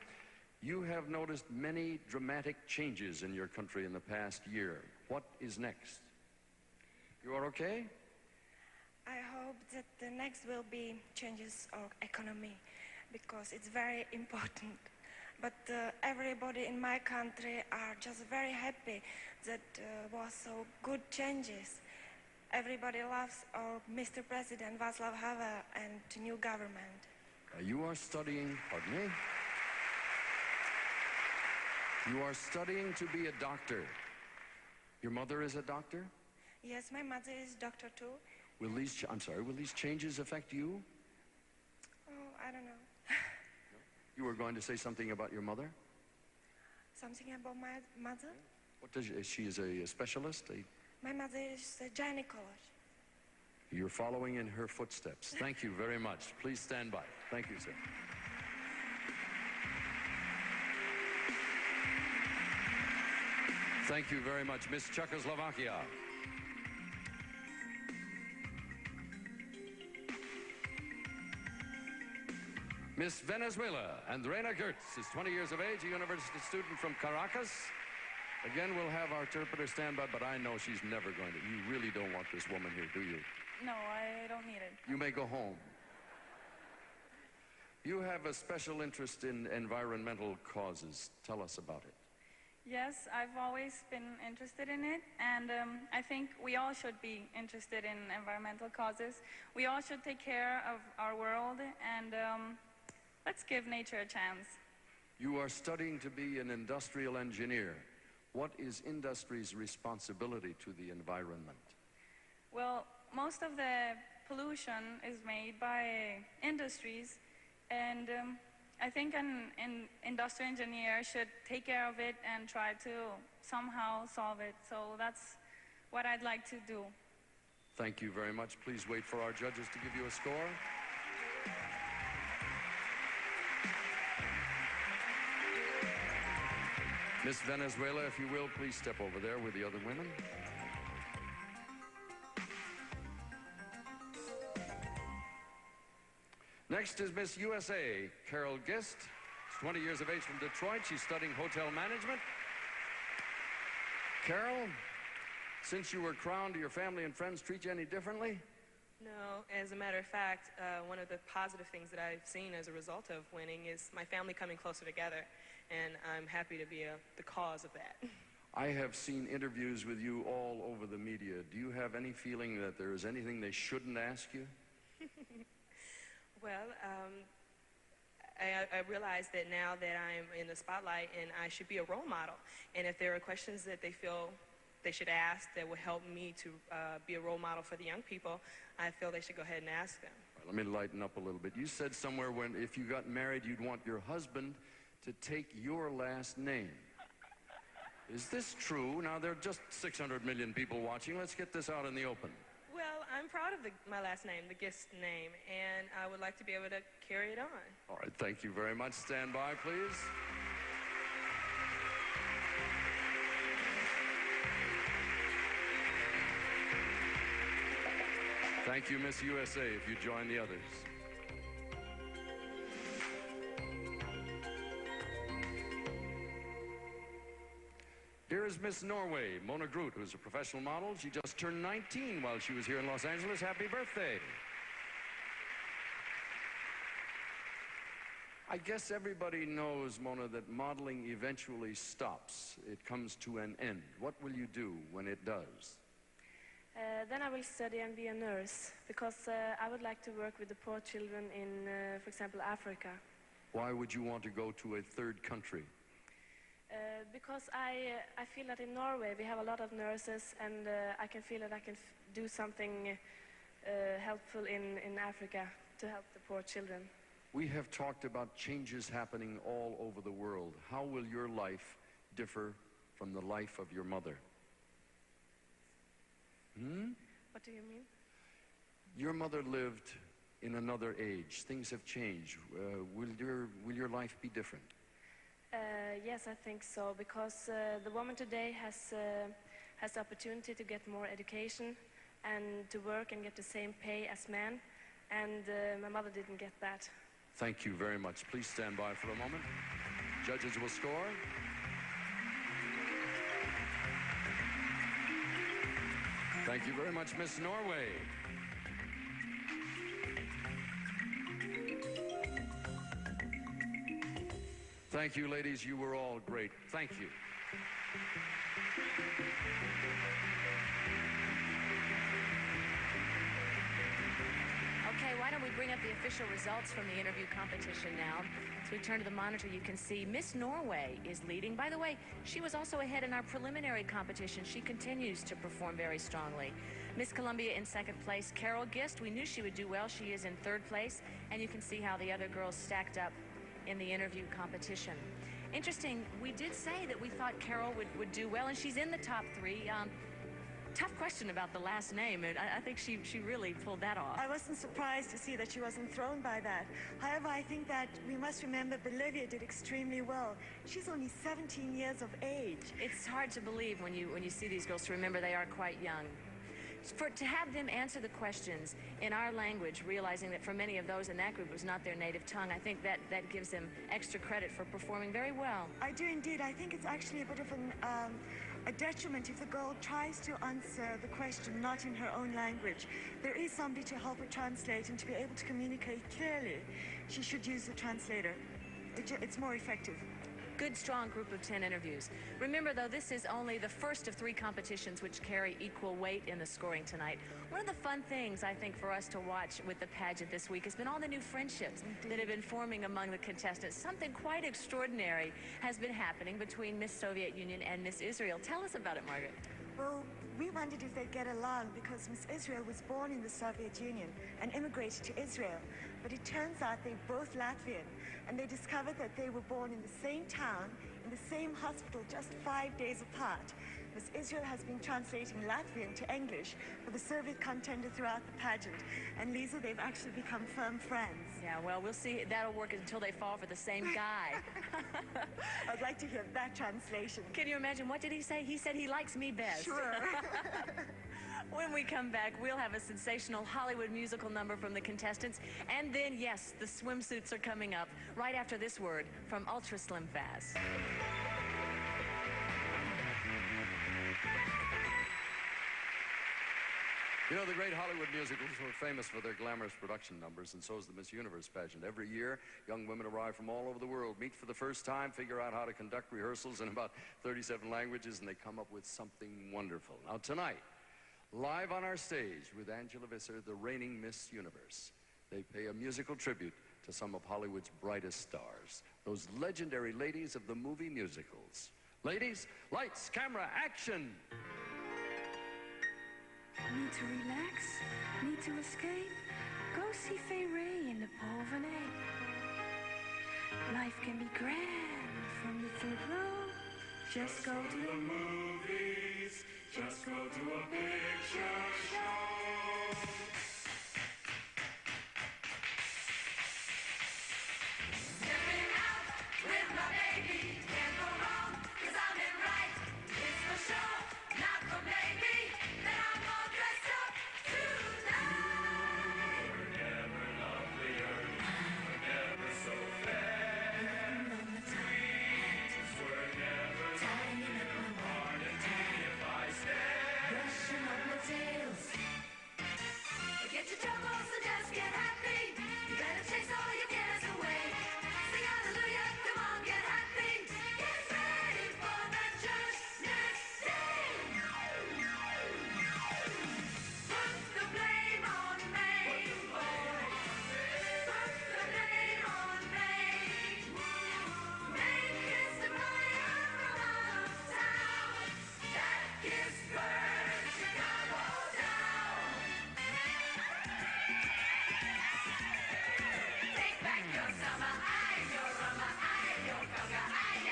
You have noticed many dramatic changes in your country in the past year. What is next? You are okay? I hope that the next will be changes our economy, because it's very important. But everybody in my country are just very happy that was so good changes. Everybody loves our Mr. President Václav Havel and the new government. You are studying, pardon me? You are studying to be a doctor. Your mother is a doctor? Yes, my mother is doctor too. Will these, will these changes affect you? Oh, I don't know. You were going to say something about your mother? Something about my mother? What does she is a specialist? My mother is a gynecologist. You're following in her footsteps. Thank you very much. Please stand by. Thank you, sir. Thank you very much, Miss Czechoslovakia. Miss Venezuela, Andrena Gertz is 20 years of age, a university student from Caracas. Again, we'll have our interpreter stand by, but I know she's never going to. You really don't want this woman here, do you? No, I don't need it. You may go home. You have a special interest in environmental causes. Tell us about it. Yes, I've always been interested in it, and I think we all should be interested in environmental causes. We all should take care of our world, and let's give nature a chance. You are studying to be an industrial engineer. What is industry's responsibility to the environment? Well, most of the pollution is made by industries, and I think an industrial engineer should take care of it and try to somehow solve it. So that's what I'd like to do. Thank you very much. Please wait for our judges to give you a score. Miss Venezuela, if you will, please step over there with the other women. Next is Miss USA, Carol Gist. She's 20 years of age from Detroit. She's studying hotel management. Carol, since you were crowned, do your family and friends treat you any differently? No, as a matter of fact, one of the positive things that I've seen as a result of winning is my family coming closer together, and I'm happy to be the cause of that. I have seen interviews with you all over the media. Do you have any feeling that there is anything they shouldn't ask you? Well, I realize that now that I'm in the spotlight and I should be a role model, and if there are questions that they feel they should ask that will help me to be a role model for the young people, I feel they should go ahead and ask them. All right, let me lighten up a little bit. You said somewhere when if you got married, you'd want your husband to take your last name. Is this true? Now, there are just 600 million people watching. Let's get this out in the open. Well, I'm proud of my last name, the Gist name, and I would like to be able to carry it on. All right, thank you very much. Stand by, please. Thank you, Miss USA, if you join the others. Here is Miss Norway, Mona Groot, who's a professional model. She just turned 19 while she was here in Los Angeles. Happy birthday. I guess everybody knows, Mona, that modeling eventually stops. It comes to an end. What will you do when it does? Then I will study and be a nurse, because I would like to work with the poor children in, for example, Africa. Why would you want to go to a third country? Because I feel that in Norway we have a lot of nurses, and I can feel that I can do something helpful in Africa to help the poor children. We have talked about changes happening all over the world. How will your life differ from the life of your mother? What do you mean? Your mother lived in another age. Things have changed. Will your life be different? Yes, I think so, because the woman today has the opportunity to get more education and to work and get the same pay as men, and my mother didn't get that. Thank you very much. Please stand by for a moment. Judges will score. Thank you very much, Miss Norway. Thank you, ladies. You were all great. Thank you. Okay, why don't we bring up the official results from the interview competition now. As we turn to the monitor, you can see Miss Norway is leading. By the way, she was also ahead in our preliminary competition. She continues to perform very strongly. Miss Columbia in second place. Carol Gist, we knew she would do well. She is in third place. And you can see how the other girls stacked up in the interview competition. Interesting, we did say that we thought Carol would do well, and she's in the top three. Tough question about the last name, and I think she really pulled that off. I wasn't surprised to see that she wasn't thrown by that. However, I think that we must remember Bolivia did extremely well. She's only 17 years of age. It's hard to believe when you see these girls to remember they are quite young. To have them answer the questions in our language, realizing that for many of those in that group it was not their native tongue, I think that gives them extra credit for performing very well. I do indeed. I think it's actually a bit of a detriment if the girl tries to answer the question not in her own language. There is somebody to help her translate, and to be able to communicate clearly, she should use a translator. It's more effective. Good, strong group of 10 interviews. Remember, though, this is only the first of 3 competitions which carry equal weight in the scoring tonight. One of the fun things, I think, for us to watch with the pageant this week has been all the new friendships that have been forming among the contestants. Something quite extraordinary has been happening between Miss Soviet Union and Miss Israel. Tell us about it, Margaret. Well, we wondered if they'd get along because Miss Israel was born in the Soviet Union and immigrated to Israel. But it turns out they're both Latvian, and they discovered that they were born in the same town, in the same hospital, just 5 days apart. Miss Israel has been translating Latvian to English for the Soviet contender throughout the pageant. And Lisa, they've actually become firm friends. Yeah, well, we'll see. That'll work until they fall for the same guy. I'd like to hear that translation. Can you imagine? What did he say? He said he likes me best. Sure. When we come back, we'll have a sensational Hollywood musical number from the contestants. And then, yes, the swimsuits are coming up right after this word from Ultra Slim Fast. You know, the great Hollywood musicals were famous for their glamorous production numbers, and so is the Miss Universe pageant. Every year, young women arrive from all over the world, meet for the first time, figure out how to conduct rehearsals in about 37 languages, and they come up with something wonderful. Now, tonight, live on our stage with Angela Visser, the reigning Miss Universe, they pay a musical tribute to some of Hollywood's brightest stars, those legendary ladies of the movie musicals. Ladies, lights, camera, action! Need to relax? Need to escape? Go see Fay Ray in the Polvenet. Life can be grand from the third row. Just go to the movies. Just go to a picture show. Stepping out with my baby. Can't go wrong, 'cause I'm in right. It's for sure, not for maybe. That I'm all dressed up tonight. We're never lovelier. We're never so fair. Sweet. We're never lonelier. Pardon me if I stare. Brushing up my tails. Get your troubles and just get happy. You better chase all your cares away. Sing hallelujah, come on, get happy. Get ready for the church next day. Put the blame on me. Put the blame on me. Make kiss the fire from out of town. That kiss burns Chicago down. Take back your summer, your rummer, your conga, ay.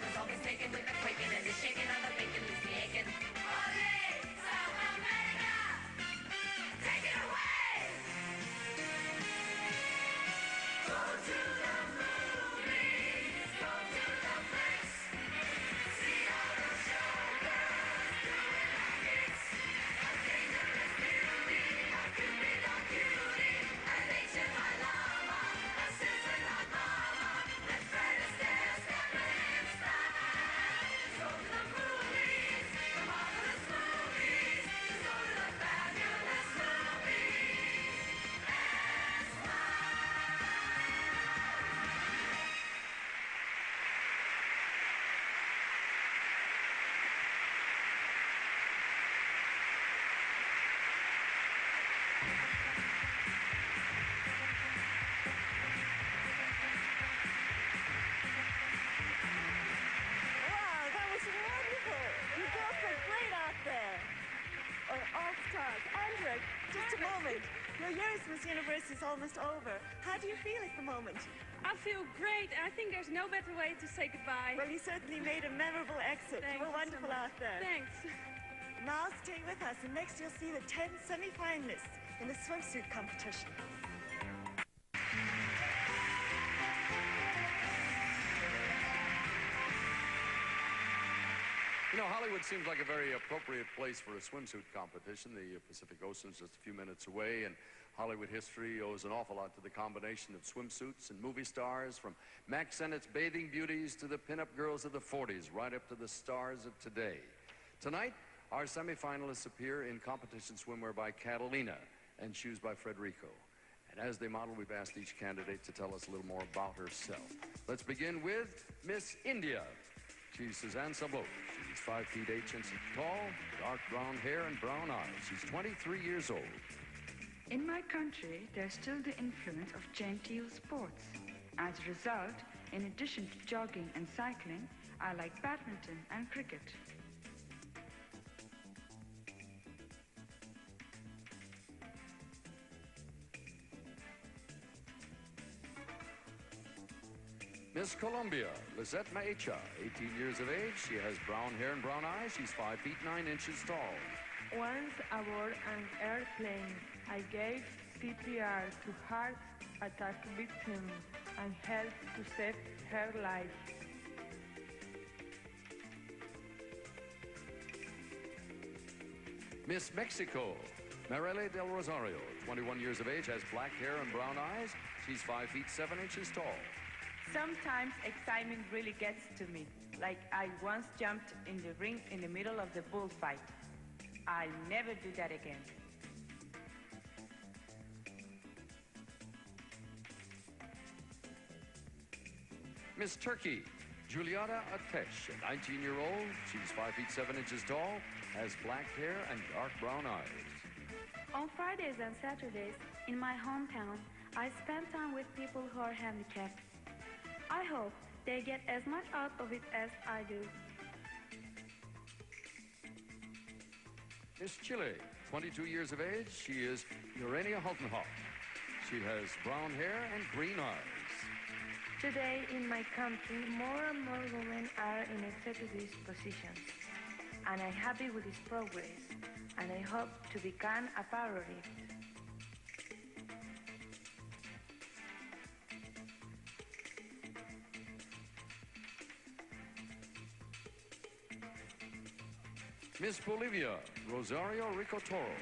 'Cause all this taking with the quaking and the shaking of the bacon leaves me aching. Ole, South America, take it away. Go to the movies, go to the flicks. See all those showgirls doing like it's a dangerous beauty, a Cupido cutie, an ancient hot llama, a sizzling hot mama. Let's Fred Astaire, stepping in style. Go to the movies, the marvelous movies. Go to the fabulous movies and smile. Wow, that was wonderful. You girls look great out there. All stars. Andrea, just a moment. Your year as Miss Universe is almost over. How do you feel at the moment? I feel great. I think there's no better way to say goodbye. Well, you certainly made a memorable exit. Thank You were you so wonderful much. out there. Thanks. Now stay with us, and next you'll see the 10 semi-finalists in the swimsuit competition. You know, Hollywood seems like a very appropriate place for a swimsuit competition. The Pacific Ocean's just a few minutes away, and Hollywood history owes an awful lot to the combination of swimsuits and movie stars, from Mack Sennett's bathing beauties to the pinup girls of the 40s, right up to the stars of today. Tonight, our semifinalists appear in competition swimwear by Catalina and shoes by Frederico. And as they model, we've asked each candidate to tell us a little more about herself. Let's begin with Miss India. She's Suzanne Sabot. She's 5 feet 8 inches tall, dark brown hair and brown eyes. She's 23 years old. In my country, there's still the influence of genteel sports. As a result, in addition to jogging and cycling, I like badminton and cricket. Miss Colombia, Lizette Maecha, 18 years of age. She has brown hair and brown eyes. She's 5 feet 9 inches tall. Once aboard an airplane, I gave CPR to heart attack victim and help to save her life. Miss Mexico, Marely del Rosario, 21 years of age, has black hair and brown eyes. She's 5 feet 7 inches tall. Sometimes excitement really gets to me, like I once jumped in the ring in the middle of the bullfight. I'll never do that again. Miss Turkey, Juliana Atesh, a 19-year-old. She's 5 feet 7 inches tall, has black hair and dark brown eyes. On Fridays and Saturdays, in my hometown, I spend time with people who are handicapped. I hope they get as much out of it as I do. Miss Chile, 22 years of age. She is Urania Hultenhoff. She has brown hair and green eyes. Today in my country, more and more women are in executive positions, and I'm happy with this progress, and I hope to become a part of it. Miss Bolivia, Rosario Ricotoro.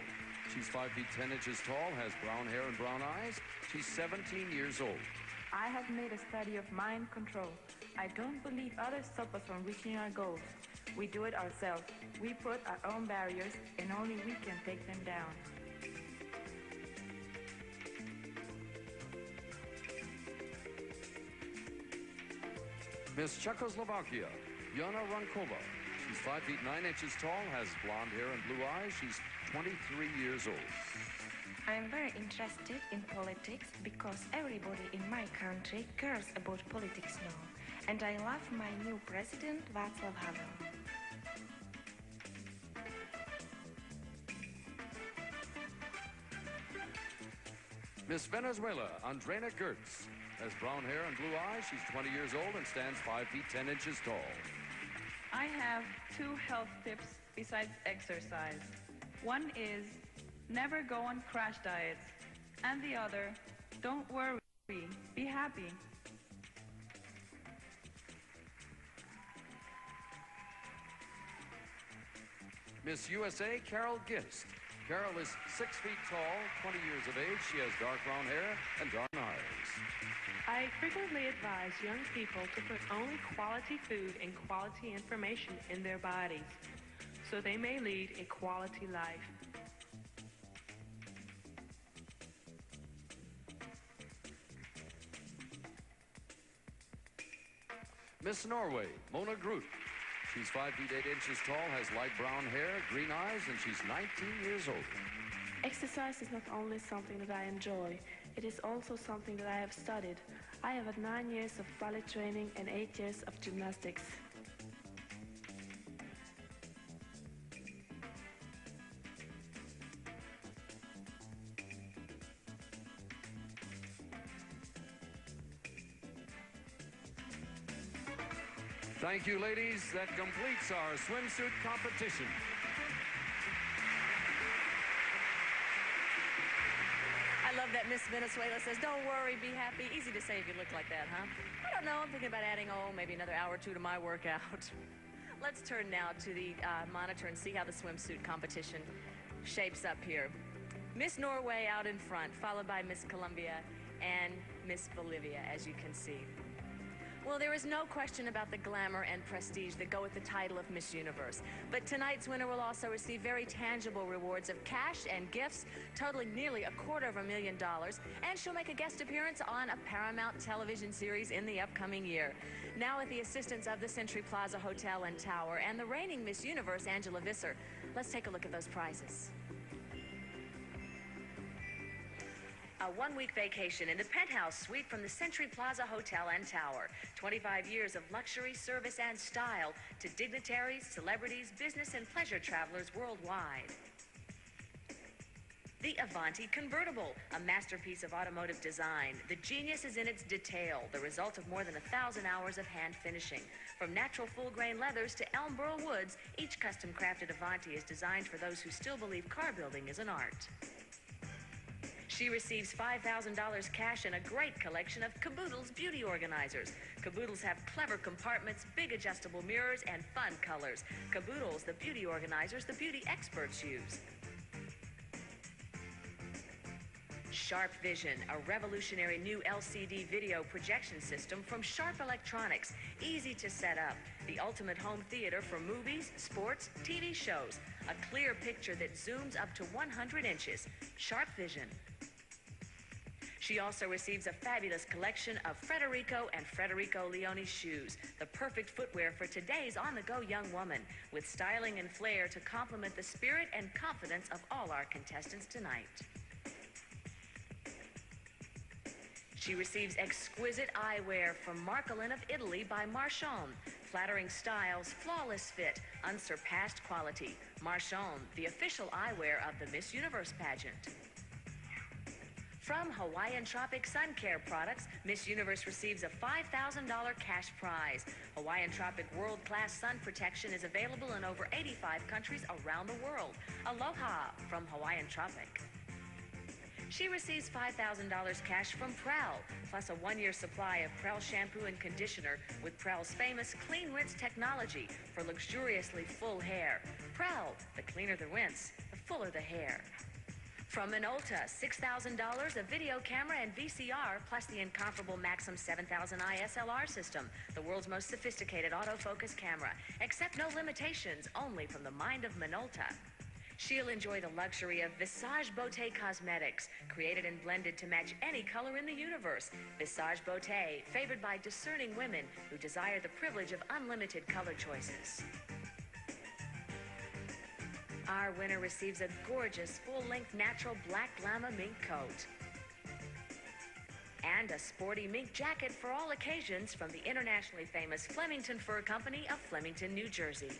She's 5 feet 10 inches tall, has brown hair and brown eyes. She's 17 years old. I have made a study of mind control. I don't believe others stop us from reaching our goals. We do it ourselves. We put our own barriers, and only we can take them down. Miss Czechoslovakia, Jana Rankova. She's 5 feet 9 inches tall, has blonde hair and blue eyes. She's 23 years old. I'm very interested in politics because everybody in my country cares about politics now. And I love my new president, Václav Havel. Miss Venezuela, Andrena Gertz, has brown hair and blue eyes. She's 20 years old and stands 5 feet 10 inches tall. I have 2 health tips besides exercise. One is never go on crash diets, and the other, don't worry, be happy. Miss USA, Carol Gist. Carol is 6 feet tall, 20 years of age. She has dark brown hair and dark eyes. I frequently advise young people to put only quality food and quality information in their bodies, so they may lead a quality life. Miss Norway, Mona Groot. She's 5 feet 8 inches tall, has light brown hair, green eyes, and she's 19 years old. Exercise is not only something that I enjoy, it is also something that I have studied. I have had 9 years of ballet training and 8 years of gymnastics. Thank you, ladies. That completes our swimsuit competition. I love that Miss Venezuela says, don't worry, be happy. Easy to say if you look like that, huh? I don't know. I'm thinking about adding, maybe another hour or 2 to my workout. Let's turn now to the monitor and see how the swimsuit competition shapes up here. Miss Norway out in front, followed by Miss Colombia and Miss Bolivia, as you can see. Well, there is no question about the glamour and prestige that go with the title of Miss Universe. But tonight's winner will also receive very tangible rewards of cash and gifts totaling nearly $250,000. And she'll make a guest appearance on a Paramount television series in the upcoming year. Now, with the assistance of the Century Plaza Hotel and Tower and the reigning Miss Universe, Angela Visser, let's take a look at those prizes. A one-week vacation in the penthouse suite from the Century Plaza Hotel and Tower. 25 years of luxury, service, and style to dignitaries, celebrities, business, and pleasure travelers worldwide. The Avanti Convertible, a masterpiece of automotive design. The genius is in its detail, the result of more than 1,000 hours of hand finishing. From natural full-grain leathers to Elmboro woods, each custom-crafted Avanti is designed for those who still believe car building is an art. She receives $5,000 cash and a great collection of Caboodle's beauty organizers. Caboodles have clever compartments, big adjustable mirrors, and fun colors. Caboodles, the beauty organizers the beauty experts use. Sharp Vision, a revolutionary new LCD video projection system from Sharp Electronics. Easy to set up. The ultimate home theater for movies, sports, TV shows. A clear picture that zooms up to 100 inches. Sharp Vision. She also receives a fabulous collection of Federico and Federico Leone shoes, the perfect footwear for today's on-the-go young woman, with styling and flair to complement the spirit and confidence of all our contestants tonight. She receives exquisite eyewear from Marcolin of Italy by Marchon. Flattering styles, flawless fit, unsurpassed quality. Marchon, the official eyewear of the Miss Universe pageant. From Hawaiian Tropic Sun Care products, Miss Universe receives a $5,000 cash prize. Hawaiian Tropic world-class sun protection is available in over 85 countries around the world. Aloha from Hawaiian Tropic. She receives $5,000 cash from Prel, plus a one-year supply of Prel shampoo and conditioner with Prel's famous Clean Rinse technology for luxuriously full hair. Prel, the cleaner the rinse, the fuller the hair. From Minolta, $6,000, a video camera and VCR, plus the incomparable Maxim 7000i SLR system, the world's most sophisticated autofocus camera. Accept no limitations, only from the mind of Minolta. She'll enjoy the luxury of Visage Beauté Cosmetics, created and blended to match any color in the universe. Visage Beauté, favored by discerning women who desire the privilege of unlimited color choices. Our winner receives a gorgeous, full-length, natural black llama mink coat. And a sporty mink jacket for all occasions from the internationally famous Flemington Fur Company of Flemington, New Jersey.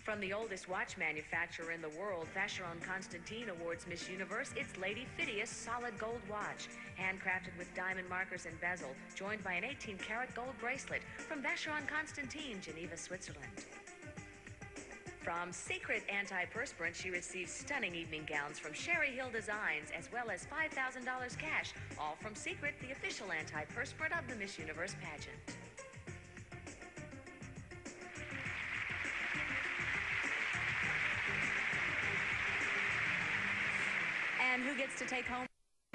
From the oldest watch manufacturer in the world, Vacheron Constantin awards Miss Universe its Lady Phidias solid gold watch, handcrafted with diamond markers and bezel, joined by an 18-karat gold bracelet from Vacheron Constantin, Geneva, Switzerland. From Secret Antiperspirant, she receives stunning evening gowns from Sherry Hill Designs, as well as $5,000 cash, all from Secret, the official antiperspirant of the Miss Universe pageant. And who gets to take home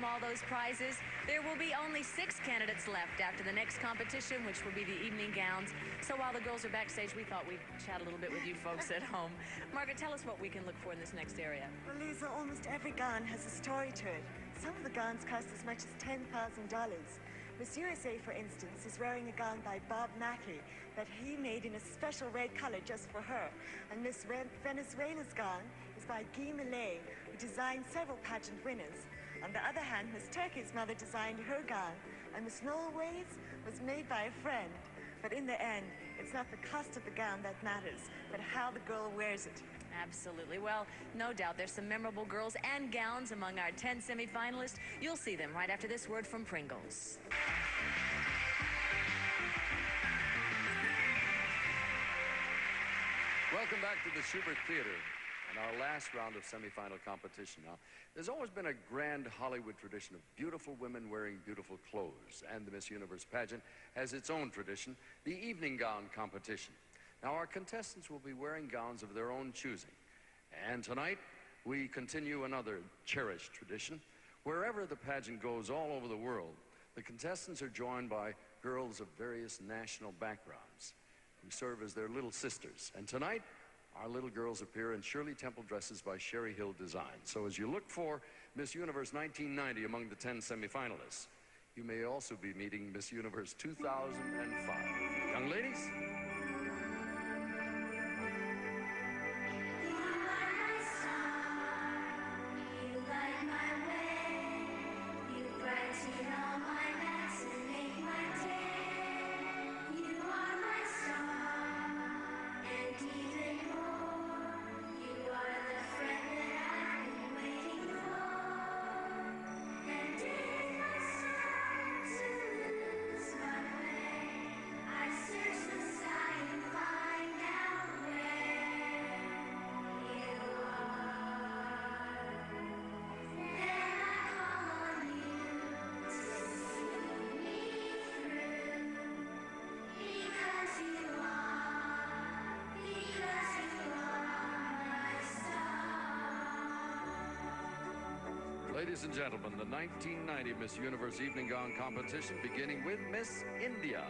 all those prizes? There will be only 6 candidates left after the next competition, which will be the evening gowns. So while the girls are backstage, we thought we'd chat a little bit with you folks at home. Margaret, tell us what we can look for in this next area. Well, Lisa, almost every gown has a story to it. Some of the gowns cost as much as $10,000. Miss USA, for instance, is wearing a gown by Bob Mackie that he made in a special red color just for her. And Miss Venezuela's gown is by Guy Millet, who designed several pageant winners. On the other hand, Miss Turkey's mother designed her gown, and Miss Norway's was made by a friend. But in the end, it's not the cost of the gown that matters, but how the girl wears it. Absolutely. Well, no doubt there's some memorable girls and gowns among our 10 semifinalists. You'll see them right after this word from Pringles. Welcome back to the Schubert Theater and our last round of semifinal competition. Now, there's always been a grand Hollywood tradition of beautiful women wearing beautiful clothes, and the Miss Universe pageant has its own tradition, the evening gown competition. Now, our contestants will be wearing gowns of their own choosing. And tonight, we continue another cherished tradition. Wherever the pageant goes all over the world, the contestants are joined by girls of various national backgrounds who serve as their little sisters. And tonight, our little girls appear in Shirley Temple dresses by Sherry Hill Design. So as you look for Miss Universe 1990 among the 10 semifinalists, you may also be meeting Miss Universe 2005. Young ladies? I search the sky. ladies and gentlemen, the 1990 Miss Universe Evening Gown competition, beginning with Miss India.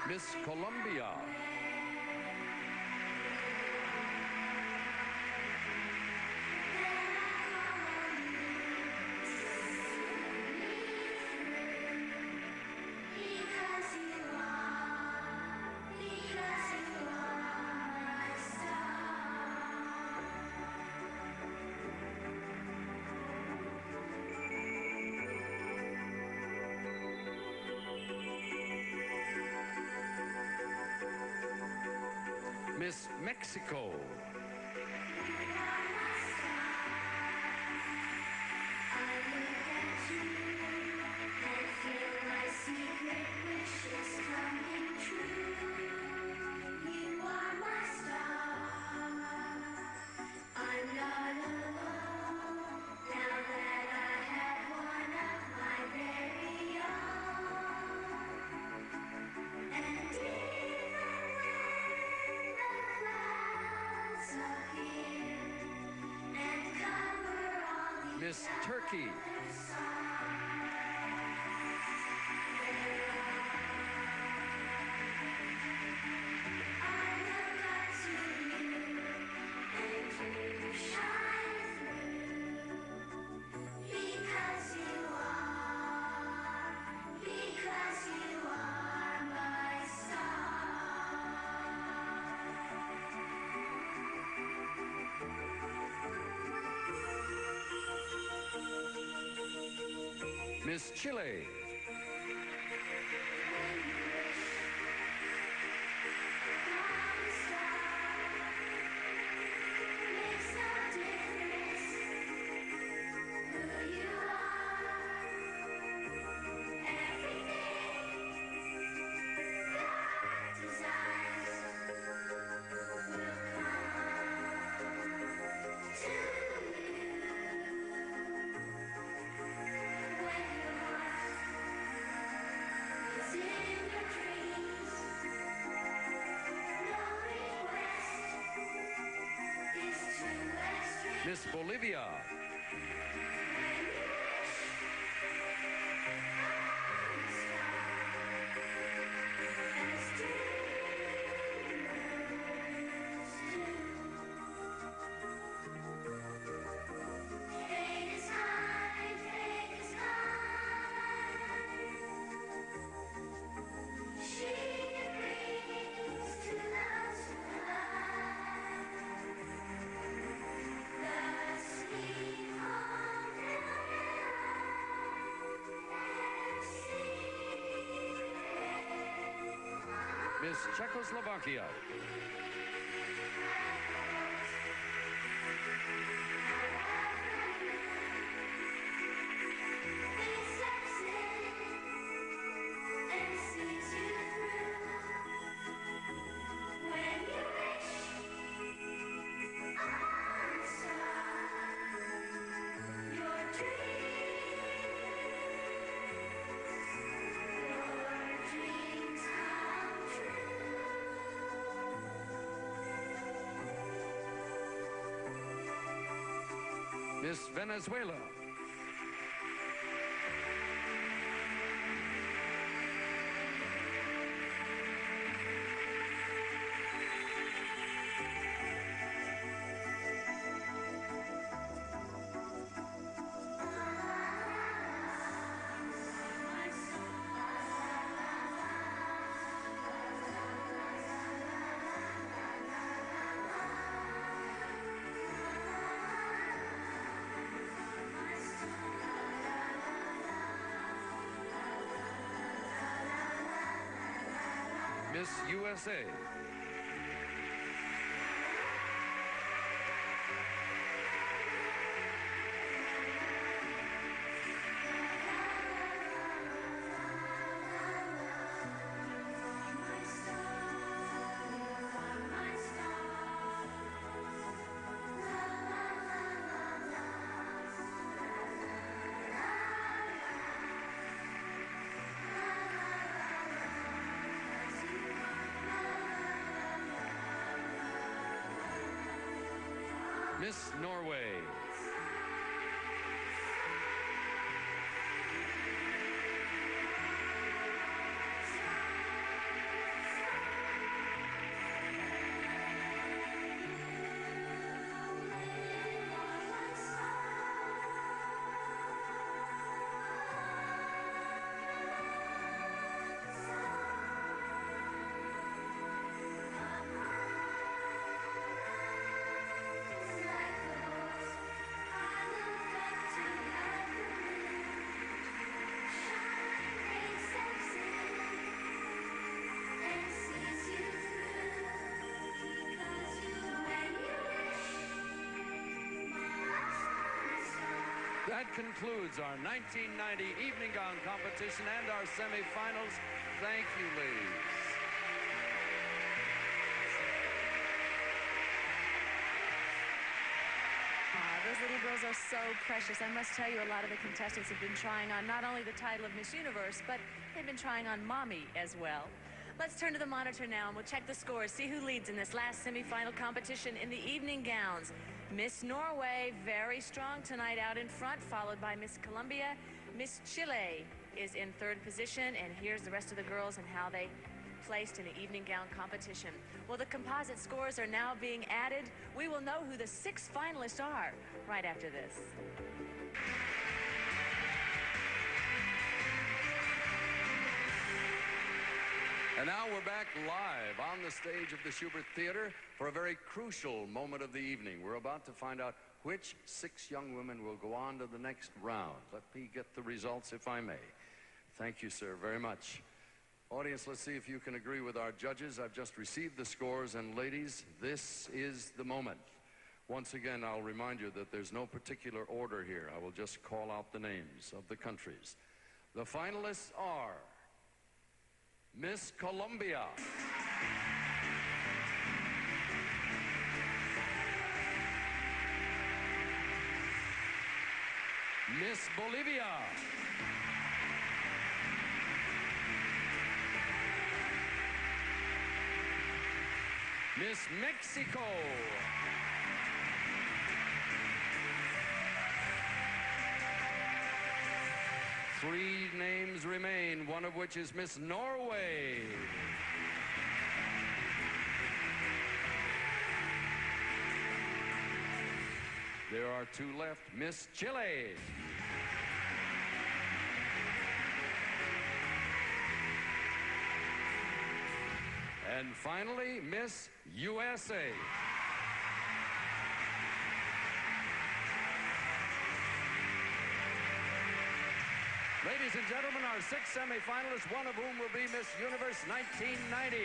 Miss Colombia. Miss Mexico. Miss Turkey. Miss Chile. Miss Bolivia. Miss Czechoslovakia. Miss Venezuela. Miss USA. Miss Norway. That concludes our 1990 evening gown competition and our semifinals. Thank you, ladies. Those little girls are so precious. I must tell you, a lot of the contestants have been trying on not only the title of Miss Universe, but they've been trying on Mommy as well. Let's turn to the monitor now and we'll check the scores, see who leads in this last semifinal competition in the evening gowns. Miss Norway, very strong tonight out in front, followed by Miss Colombia. Miss Chile is in third position, and here's the rest of the girls and how they placed in the evening gown competition. Well, the composite scores are now being added. We will know who the 6 finalists are right after this. And now we're back live on the stage of the Schubert Theater for a very crucial moment of the evening. We're about to find out which 6 young women will go on to the next round. Let me get the results, if I may. Thank you, sir, very much. Audience, let's see if you can agree with our judges. I've just received the scores, and ladies, this is the moment. Once again, I'll remind you that there's no particular order here. I will just call out the names of the countries. The finalists are Miss Colombia, Miss Bolivia, Miss Mexico, three names remain, one of which is Miss Norway. There are 2 left. Miss Chile. And finally, Miss USA. Ladies and gentlemen, our 6 semifinalists, one of whom will be Miss Universe 1990.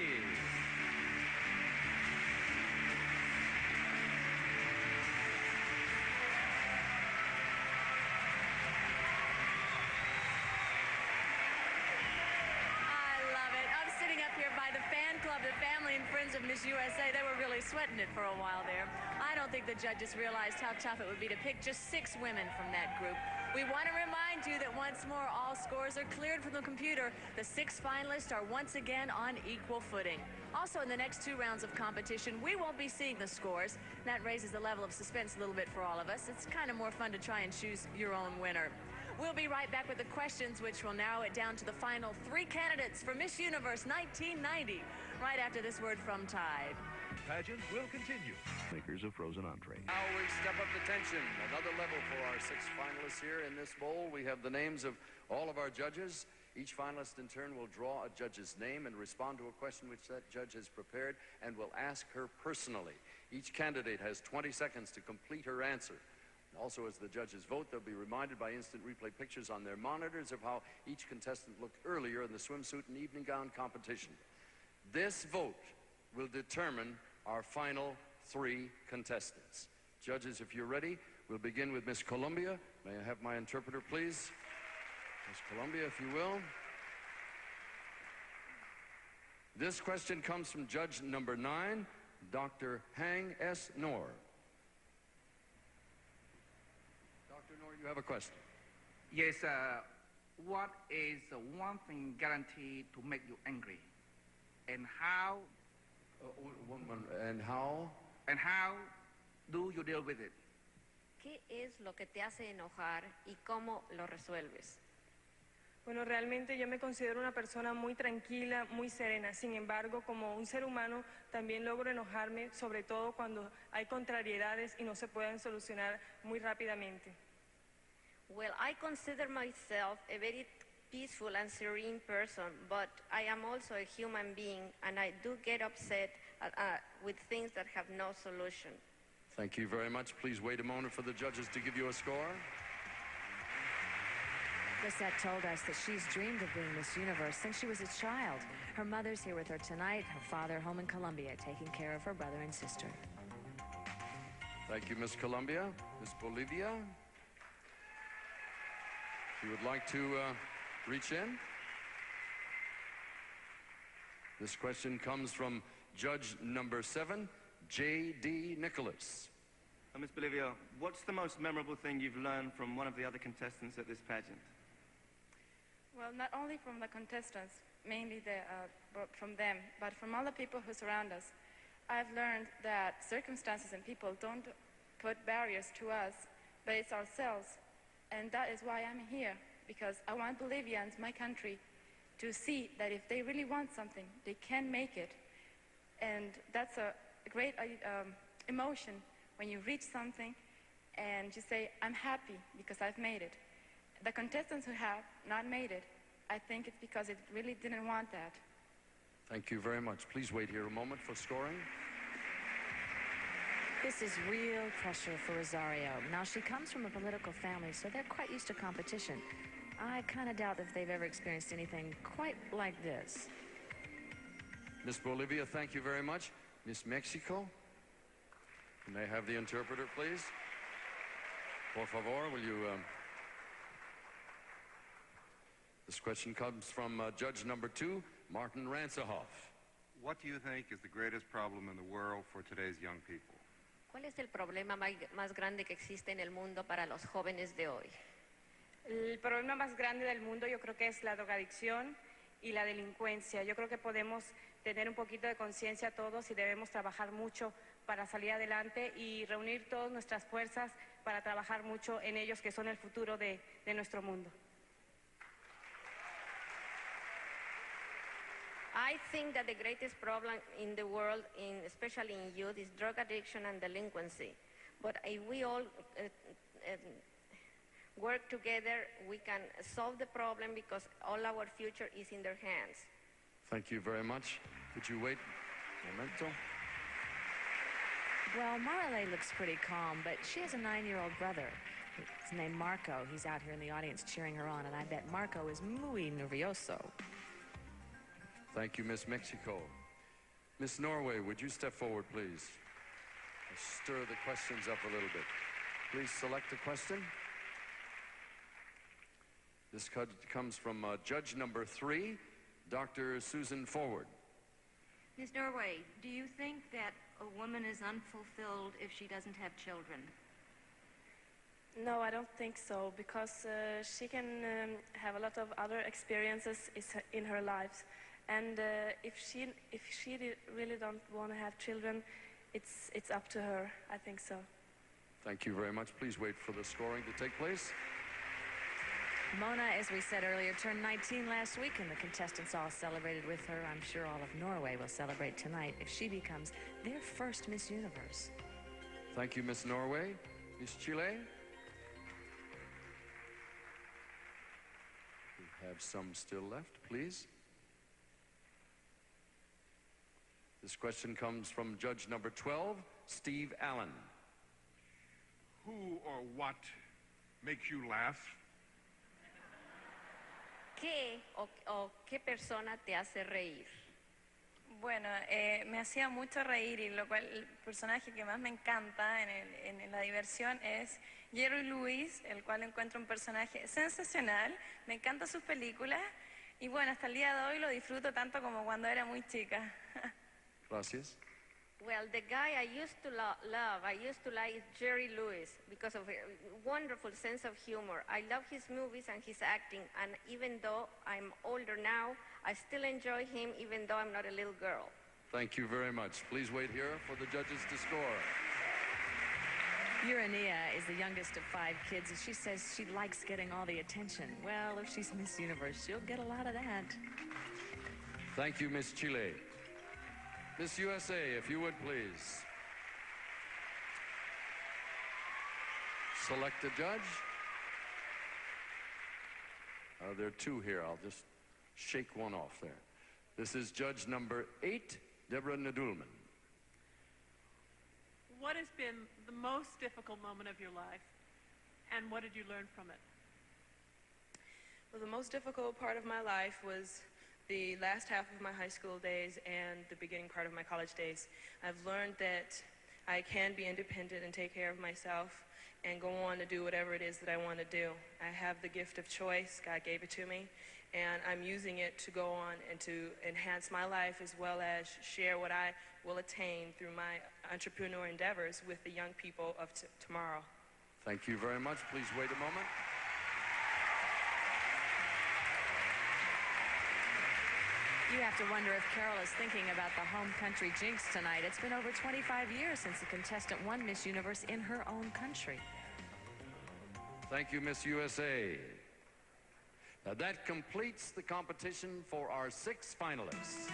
Miss USA, they were really sweating it for a while there. I don't think the judges realized how tough it would be to pick just 6 women from that group. We want to remind you that once more, all scores are cleared from the computer. The 6 finalists are once again on equal footing. Also, in the next 2 rounds of competition, we won't be seeing the scores. That raises the level of suspense a little bit for all of us. It's kind of more fun to try and choose your own winner. We'll be right back with the questions, which will narrow it down to the final 3 candidates for Miss Universe 1990, right after this word from Tide. Pageant will continue. Makers of frozen entree. Now we step up the tension. Another level for our 6 finalists here in this bowl. We have the names of all of our judges. Each finalist in turn will draw a judge's name and respond to a question which that judge has prepared and will ask her personally. Each candidate has 20 seconds to complete her answer. Also, as the judges vote, they'll be reminded by instant replay pictures on their monitors of how each contestant looked earlier in the swimsuit and evening gown competition. This vote will determine our final 3 contestants. Judges, if you're ready, we'll begin with Miss Columbia. May I have my interpreter, please? Miss Columbia, if you will. This question comes from judge number 9, Dr. Hang S. Noor. Dr. Noor, you have a question. Yes, what is the one thing guaranteed to make you angry? And how? And how? And how do you deal with it? ¿Qué es lo que te hace enojar y cómo lo resuelves? Bueno, realmente yo me considero una persona muy tranquila, muy serena. Sin embargo, como un ser humano, también logro enojarme, sobre todo cuando hay contrariedades y no se pueden solucionar muy rápidamente. Well, I consider myself a very peaceful and serene person, but I am also a human being, and I do get upset with things that have no solution. Thank you very much. Please wait a moment for the judges to give you a score. Lisette told us that she's dreamed of being Miss Universe since she was a child. Her mother's here with her tonight, her father home in Colombia, taking care of her brother and sister. Thank you, Miss Columbia. Miss Bolivia? If you would like to reach in. This question comes from judge number 7, J.D. Nicholas. Miss Bolivia, what's the most memorable thing you've learned from one of the other contestants at this pageant? Well, not only from the contestants, mainly from them, but from all the people who surround us. I've learned that circumstances and people don't put barriers to us, but it's ourselves. And that is why I'm here, because I want Bolivians, my country, to see that if they really want something, they can make it. And that's a great emotion when you reach something and you say, I'm happy because I've made it. The contestants who have not made it, I think it's because it really didn't want that. Thank you very much. Please wait here a moment for scoring. This is real pressure for Rosario. Now, she comes from a political family, so they're quite used to competition. I kind of doubt if they've ever experienced anything quite like this. Miss Bolivia, thank you very much. Miss Mexico, may I have the interpreter, please? Por favor, will you... This question comes from judge number 2, Martin Ransahoff. What do you think is the greatest problem in the world for today's young people? ¿Cuál es el problema más grande que existe en el mundo para los jóvenes de hoy? El problema más grande del mundo yo creo que es la drogadicción y la delincuencia. Yo creo que podemos tener un poquito de conciencia todos y debemos trabajar mucho para salir adelante y reunir todas nuestras fuerzas para trabajar mucho en ellos que son el futuro de nuestro mundo. I think that the greatest problem in the world, especially in youth, is drug addiction and delinquency. But if we all work together, we can solve the problem because all our future is in their hands. Thank you very much. Could you wait a momento? Well, Marley looks pretty calm, but she has a 9-year-old brother. His name Marco. He's out here in the audience cheering her on, and I bet Marco is muy nervioso. Thank you, Miss Mexico. Miss Norway, would you step forward, please? Stir the questions up a little bit. Please select a question. This comes from judge number 3, Dr. Susan Forward. Miss Norway, do you think that a woman is unfulfilled if she doesn't have children? No, I don't think so, because she can have a lot of other experiences in her life. And if she really don't want to have children, it's up to her. I think so. Thank you very much. Please wait for the scoring to take place. Mona, as we said earlier, turned 19 last week, and the contestants all celebrated with her. I'm sure all of Norway will celebrate tonight if she becomes their first Miss Universe. Thank you, Miss Norway. Miss Chile? We have some still left, please. This question comes from judge number 12, Steve Allen. Who or what makes you laugh? ¿Qué o qué persona te hace reír? Bueno, me hacía mucho reír y lo cual el personaje que más me encanta en la diversión es Jerry Lewis, el cual encuentro un personaje sensacional. Me encantan sus películas y bueno, hasta el día de hoy lo disfruto tanto como cuando era muy chica. Gracias. Well, the guy I used to love, I used to like Jerry Lewis because of a wonderful sense of humor. I love his movies and his acting, and even though I'm older now, I still enjoy him even though I'm not a little girl. Thank you very much. Please wait here for the judges to score. Urania is the youngest of 5 kids, and she says she likes getting all the attention. Well, if she's Miss Universe, she'll get a lot of that. Thank you, Miss Chile. Miss USA, if you would please. Select a judge. There are 2 here. I'll just shake one off there. This is judge number 8, Deborah Nadulman. What has been the most difficult moment of your life, and what did you learn from it? Well, the most difficult part of my life was the last half of my high school days and the beginning part of my college days. I've learned that I can be independent and take care of myself and go on to do whatever it is that I want to do. I have the gift of choice. God gave it to me, and I'm using it to go on and to enhance my life as well as share what I will attain through my entrepreneur endeavors with the young people of tomorrow. Thank you very much. Please wait a moment. You have to wonder if Carol is thinking about the home country jinx tonight. It's been over 25 years since the contestant won Miss Universe in her own country. Thank you, Miss USA. Now that completes the competition for our 6 finalists.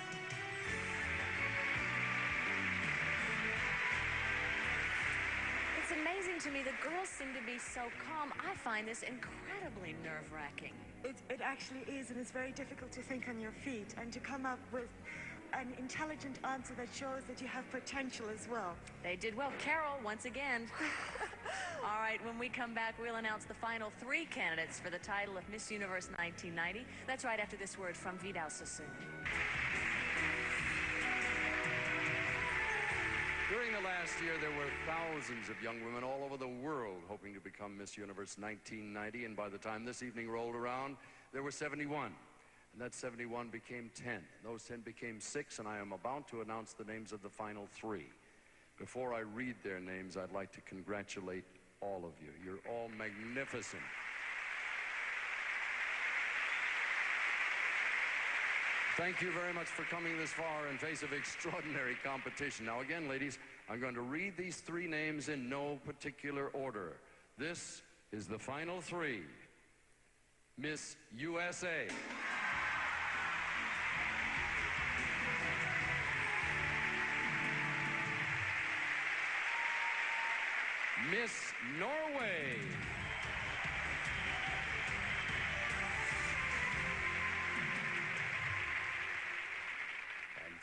It's amazing to me. The girls seem to be so calm. I find this incredibly nerve-wracking. It actually is, and it's very difficult to think on your feet and to come up with an intelligent answer that shows that you have potential as well. They did well. Carol, once again. All right, when we come back, we'll announce the final 3 candidates for the title of Miss Universe 1990. That's right after this word from Vidal Sassoon. During the last year, there were thousands of young women all over the world hoping to become Miss Universe 1990, and by the time this evening rolled around, there were 71. And that 71 became 10. Those 10 became 6, and I am about to announce the names of the final 3. Before I read their names, I'd like to congratulate all of you. You're all magnificent. Thank you very much for coming this far in face of extraordinary competition. Now again, ladies, I'm going to read these 3 names in no particular order. This is the final 3. Miss USA. Miss Norway.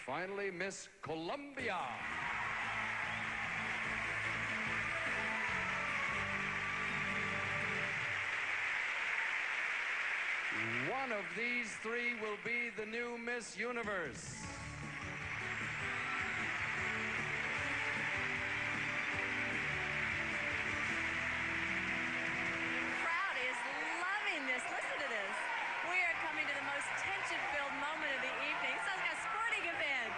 Finally, Miss Colombia. One of these 3 will be the new Miss Universe. Crowd is loving this. Listen to this. We are coming to the most tension-filled moment of the evening. Sounds like a sporting event.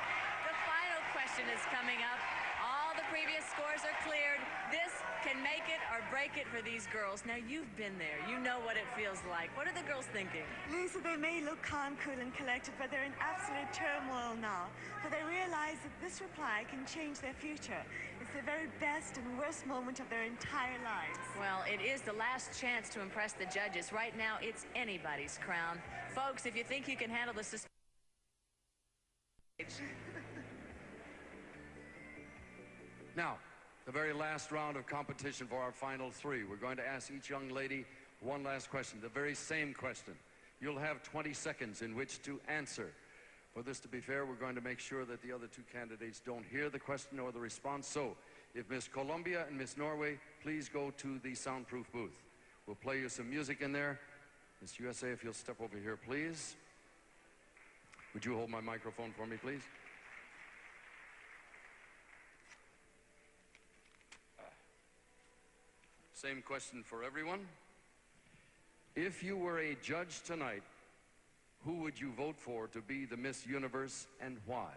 The final question is coming up. All the previous scores are cleared. This can make it or break it for these girls. Now, you've been there. You know what it feels like. What are the girls thinking? Lisa, they may look calm, cool, and collected, but they're in absolute turmoil now. For they realize that this reply can change their future. It's the very best and worst moment of their entire lives. Well, it is the last chance to impress the judges. Right now, it's anybody's crown. Folks, if you think you can handle the suspense... Now, the very last round of competition for our final 3. We're going to ask each young lady one last question, the very same question. You'll have 20 seconds in which to answer. For this to be fair, we're going to make sure that the other 2 candidates don't hear the question or the response. So, if Miss Colombia and Miss Norway, please go to the soundproof booth. We'll play you some music in there. Miss USA, if you'll step over here, please. Would you hold my microphone for me, please? Same question for everyone. If you were a judge tonight, who would you vote for to be the Miss Universe and why?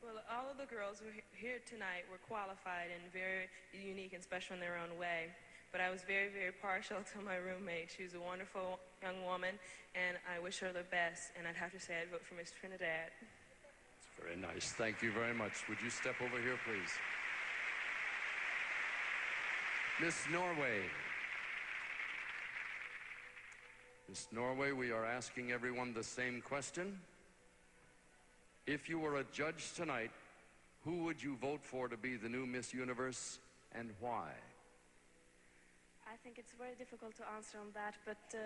Well, all of the girls who are here tonight were qualified and very unique and special in their own way. But I was very, very partial to my roommate. She was a wonderful young woman, and I wish her the best. And I'd have to say I'd vote for Miss Trinidad. It's very nice. Thank you very much. Would you step over here, please? Miss Norway. Miss Norway, we are asking everyone the same question. If you were a judge tonight, who would you vote for to be the new Miss Universe and why? I think it's very difficult to answer on that, but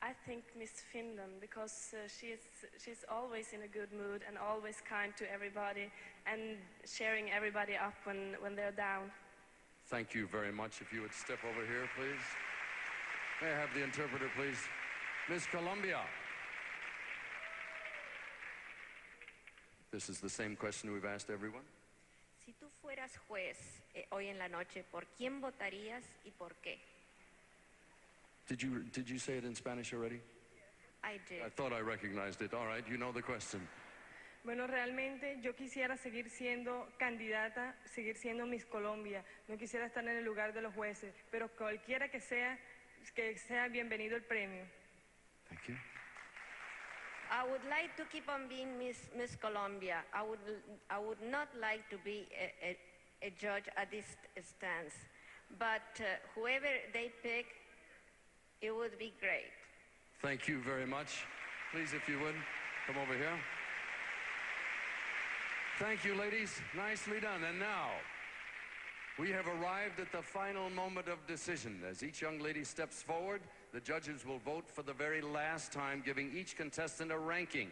I think Miss Finland, because she's always in a good mood and always kind to everybody and cheering everybody up when they're down. Thank you very much. If you would step over here, please. May I have the interpreter, please? Miss Colombia. This is the same question we've asked everyone. Si tú fueras juez hoy en la noche, ¿por quién votarías y por qué? Did you say it in Spanish already? I did. I thought I recognized it. All right, you know the question. Bueno, realmente yo quisiera seguir siendo candidata, seguir siendo Miss Colombia. No quisiera estar en el lugar de los jueces, pero cualquiera que sea bienvenido el premio. Thank you. I would like to keep on being Miss Colombia. I would not like to be a judge at this stance, but whoever they pick, it would be great. Thank you very much. Please, if you would, come over here. Thank you, ladies. Nicely done. And now, we have arrived at the final moment of decision. As each young lady steps forward, the judges will vote for the very last time, giving each contestant a ranking.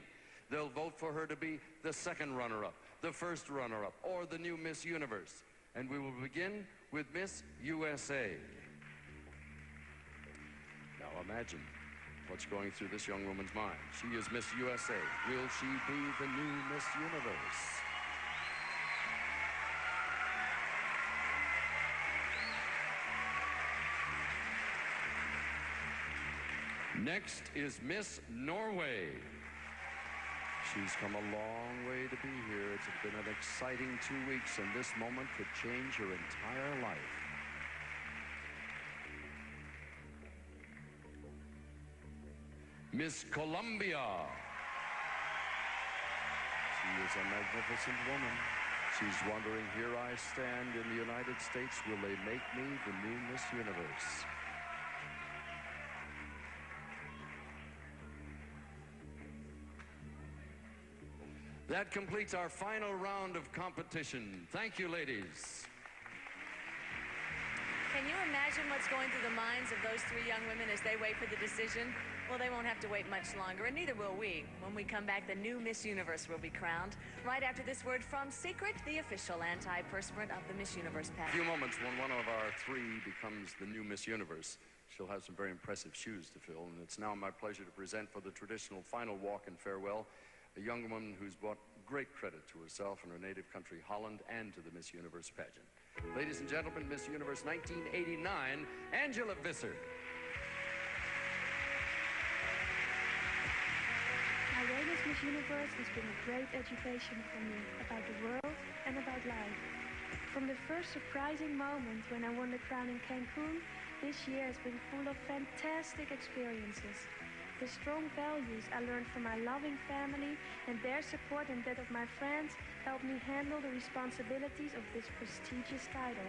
They'll vote for her to be the second runner-up, the first runner-up, or the new Miss Universe. And we will begin with Miss USA. Now imagine what's going through this young woman's mind. She is Miss USA. Will she be the new Miss Universe? Next is Miss Norway. She's come a long way to be here. It's been an exciting 2 weeks, and this moment could change her entire life. Miss Colombia. She is a magnificent woman. She's wondering, here I stand in the United States, will they make me the new Miss Universe? That completes our final round of competition. Thank you, ladies. Can you imagine what's going through the minds of those three young women as they wait for the decision? Well, they won't have to wait much longer, and neither will we. When we come back, the new Miss Universe will be crowned. Right after this word from Secret, the official antiperspirant of the Miss Universe In a pageant. few moments, when one of our three becomes the new Miss Universe, she'll have some very impressive shoes to fill. And it's now my pleasure to present for the traditional final walk and farewell a young woman who's brought great credit to herself and her native country, Holland, and to the Miss Universe pageant. Ladies and gentlemen, Miss Universe 1989, Angela Visser. My role as Miss Universe has been a great education for me about the world and about life. From the first surprising moment when I won the crown in Cancun, this year has been full of fantastic experiences. The strong values I learned from my loving family and their support and that of my friends helped me handle the responsibilities of this prestigious title.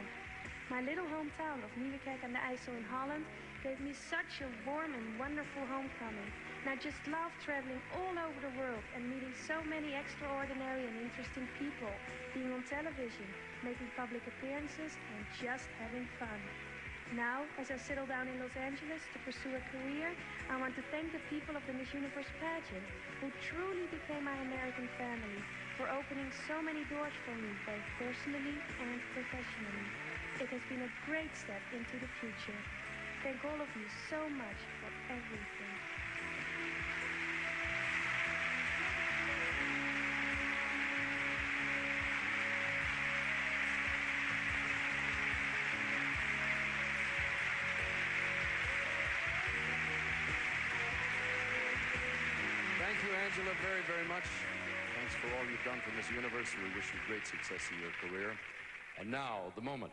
My little hometown of Nieuwekerk aan de IJssel in Holland gave me such a warm and wonderful homecoming. And I just love traveling all over the world and meeting so many extraordinary and interesting people, being on television, making public appearances and just having fun. Now, as I settle down in Los Angeles to pursue a career, I want to thank the people of the Miss Universe pageant, who truly became my American family, for opening so many doors for me, both personally and professionally. It has been a great step into the future. Thank all of you so much for everything. Angela, very, very much. Thanks for all you've done for Miss Universe. We wish you great success in your career. And now, the moment.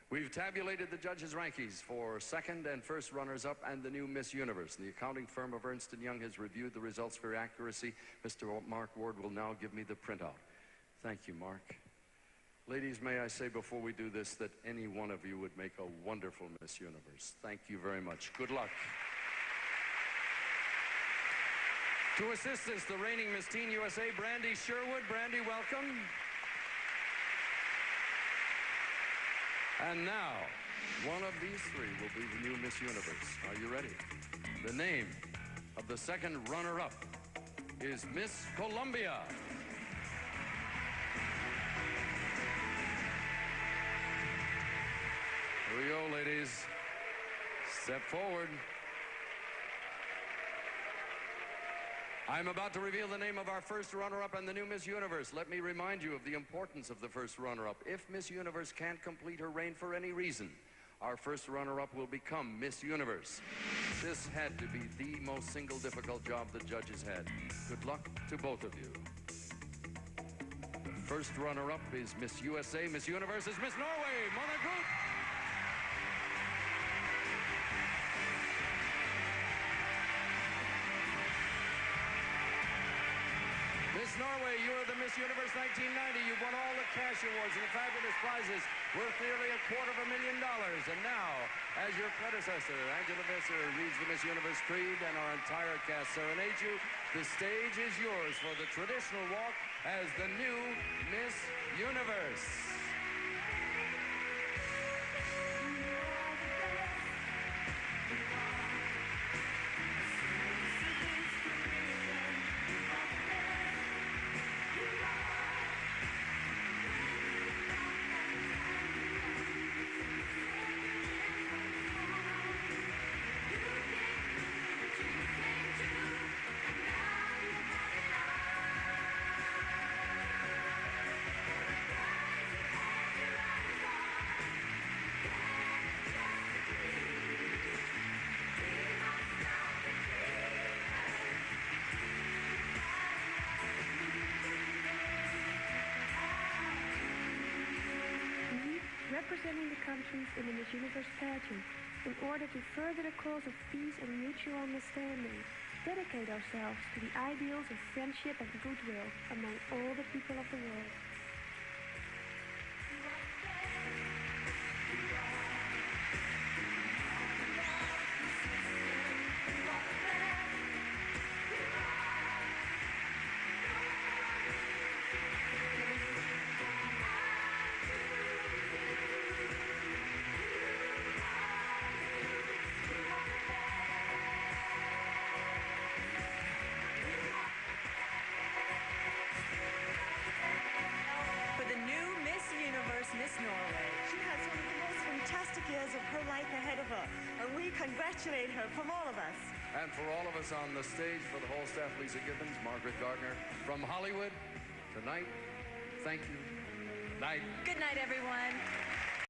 We've tabulated the judges' rankings for second and first runners-up and the new Miss Universe. The accounting firm of Ernst & Young has reviewed the results for accuracy. Mr. Mark Ward will now give me the printout. Thank you, Mark. Ladies, may I say before we do this that any one of you would make a wonderful Miss Universe. Thank you very much. Good luck. To assist us, the reigning Miss Teen USA, Brandy Sherwood. Brandy, welcome. And now, one of these three will be the new Miss Universe. Are you ready? The name of the second runner-up is Miss Columbia. Here we go, ladies. Step forward. I'm about to reveal the name of our first runner-up and the new Miss Universe. Let me remind you of the importance of the first runner-up. If Miss Universe can't complete her reign for any reason, our first runner-up will become Miss Universe. This had to be the most single difficult job the judges had. Good luck to both of you. The first runner-up is Miss USA. Miss Universe is Miss Norway, Mona Gut. Miss Norway, you are the Miss Universe 1990. You've won all the cash awards and the fabulous prizes worth nearly $250,000. And now, as your predecessor, Angela Visser reads the Miss Universe Creed and our entire cast serenades you, the stage is yours for the traditional walk as the new Miss Universe. Representing the countries in the Miss Universe pageant, in order to further the cause of peace and mutual understanding, dedicate ourselves to the ideals of friendship and goodwill among all the people of the world. Miss Norway. She has one of the most fantastic years of her life ahead of her, and we congratulate her from all of us. And for all of us on the stage, for the whole staff, Lisa Gibbons, Margaret Gardner, from Hollywood, tonight, thank you. Good night. Good night, everyone.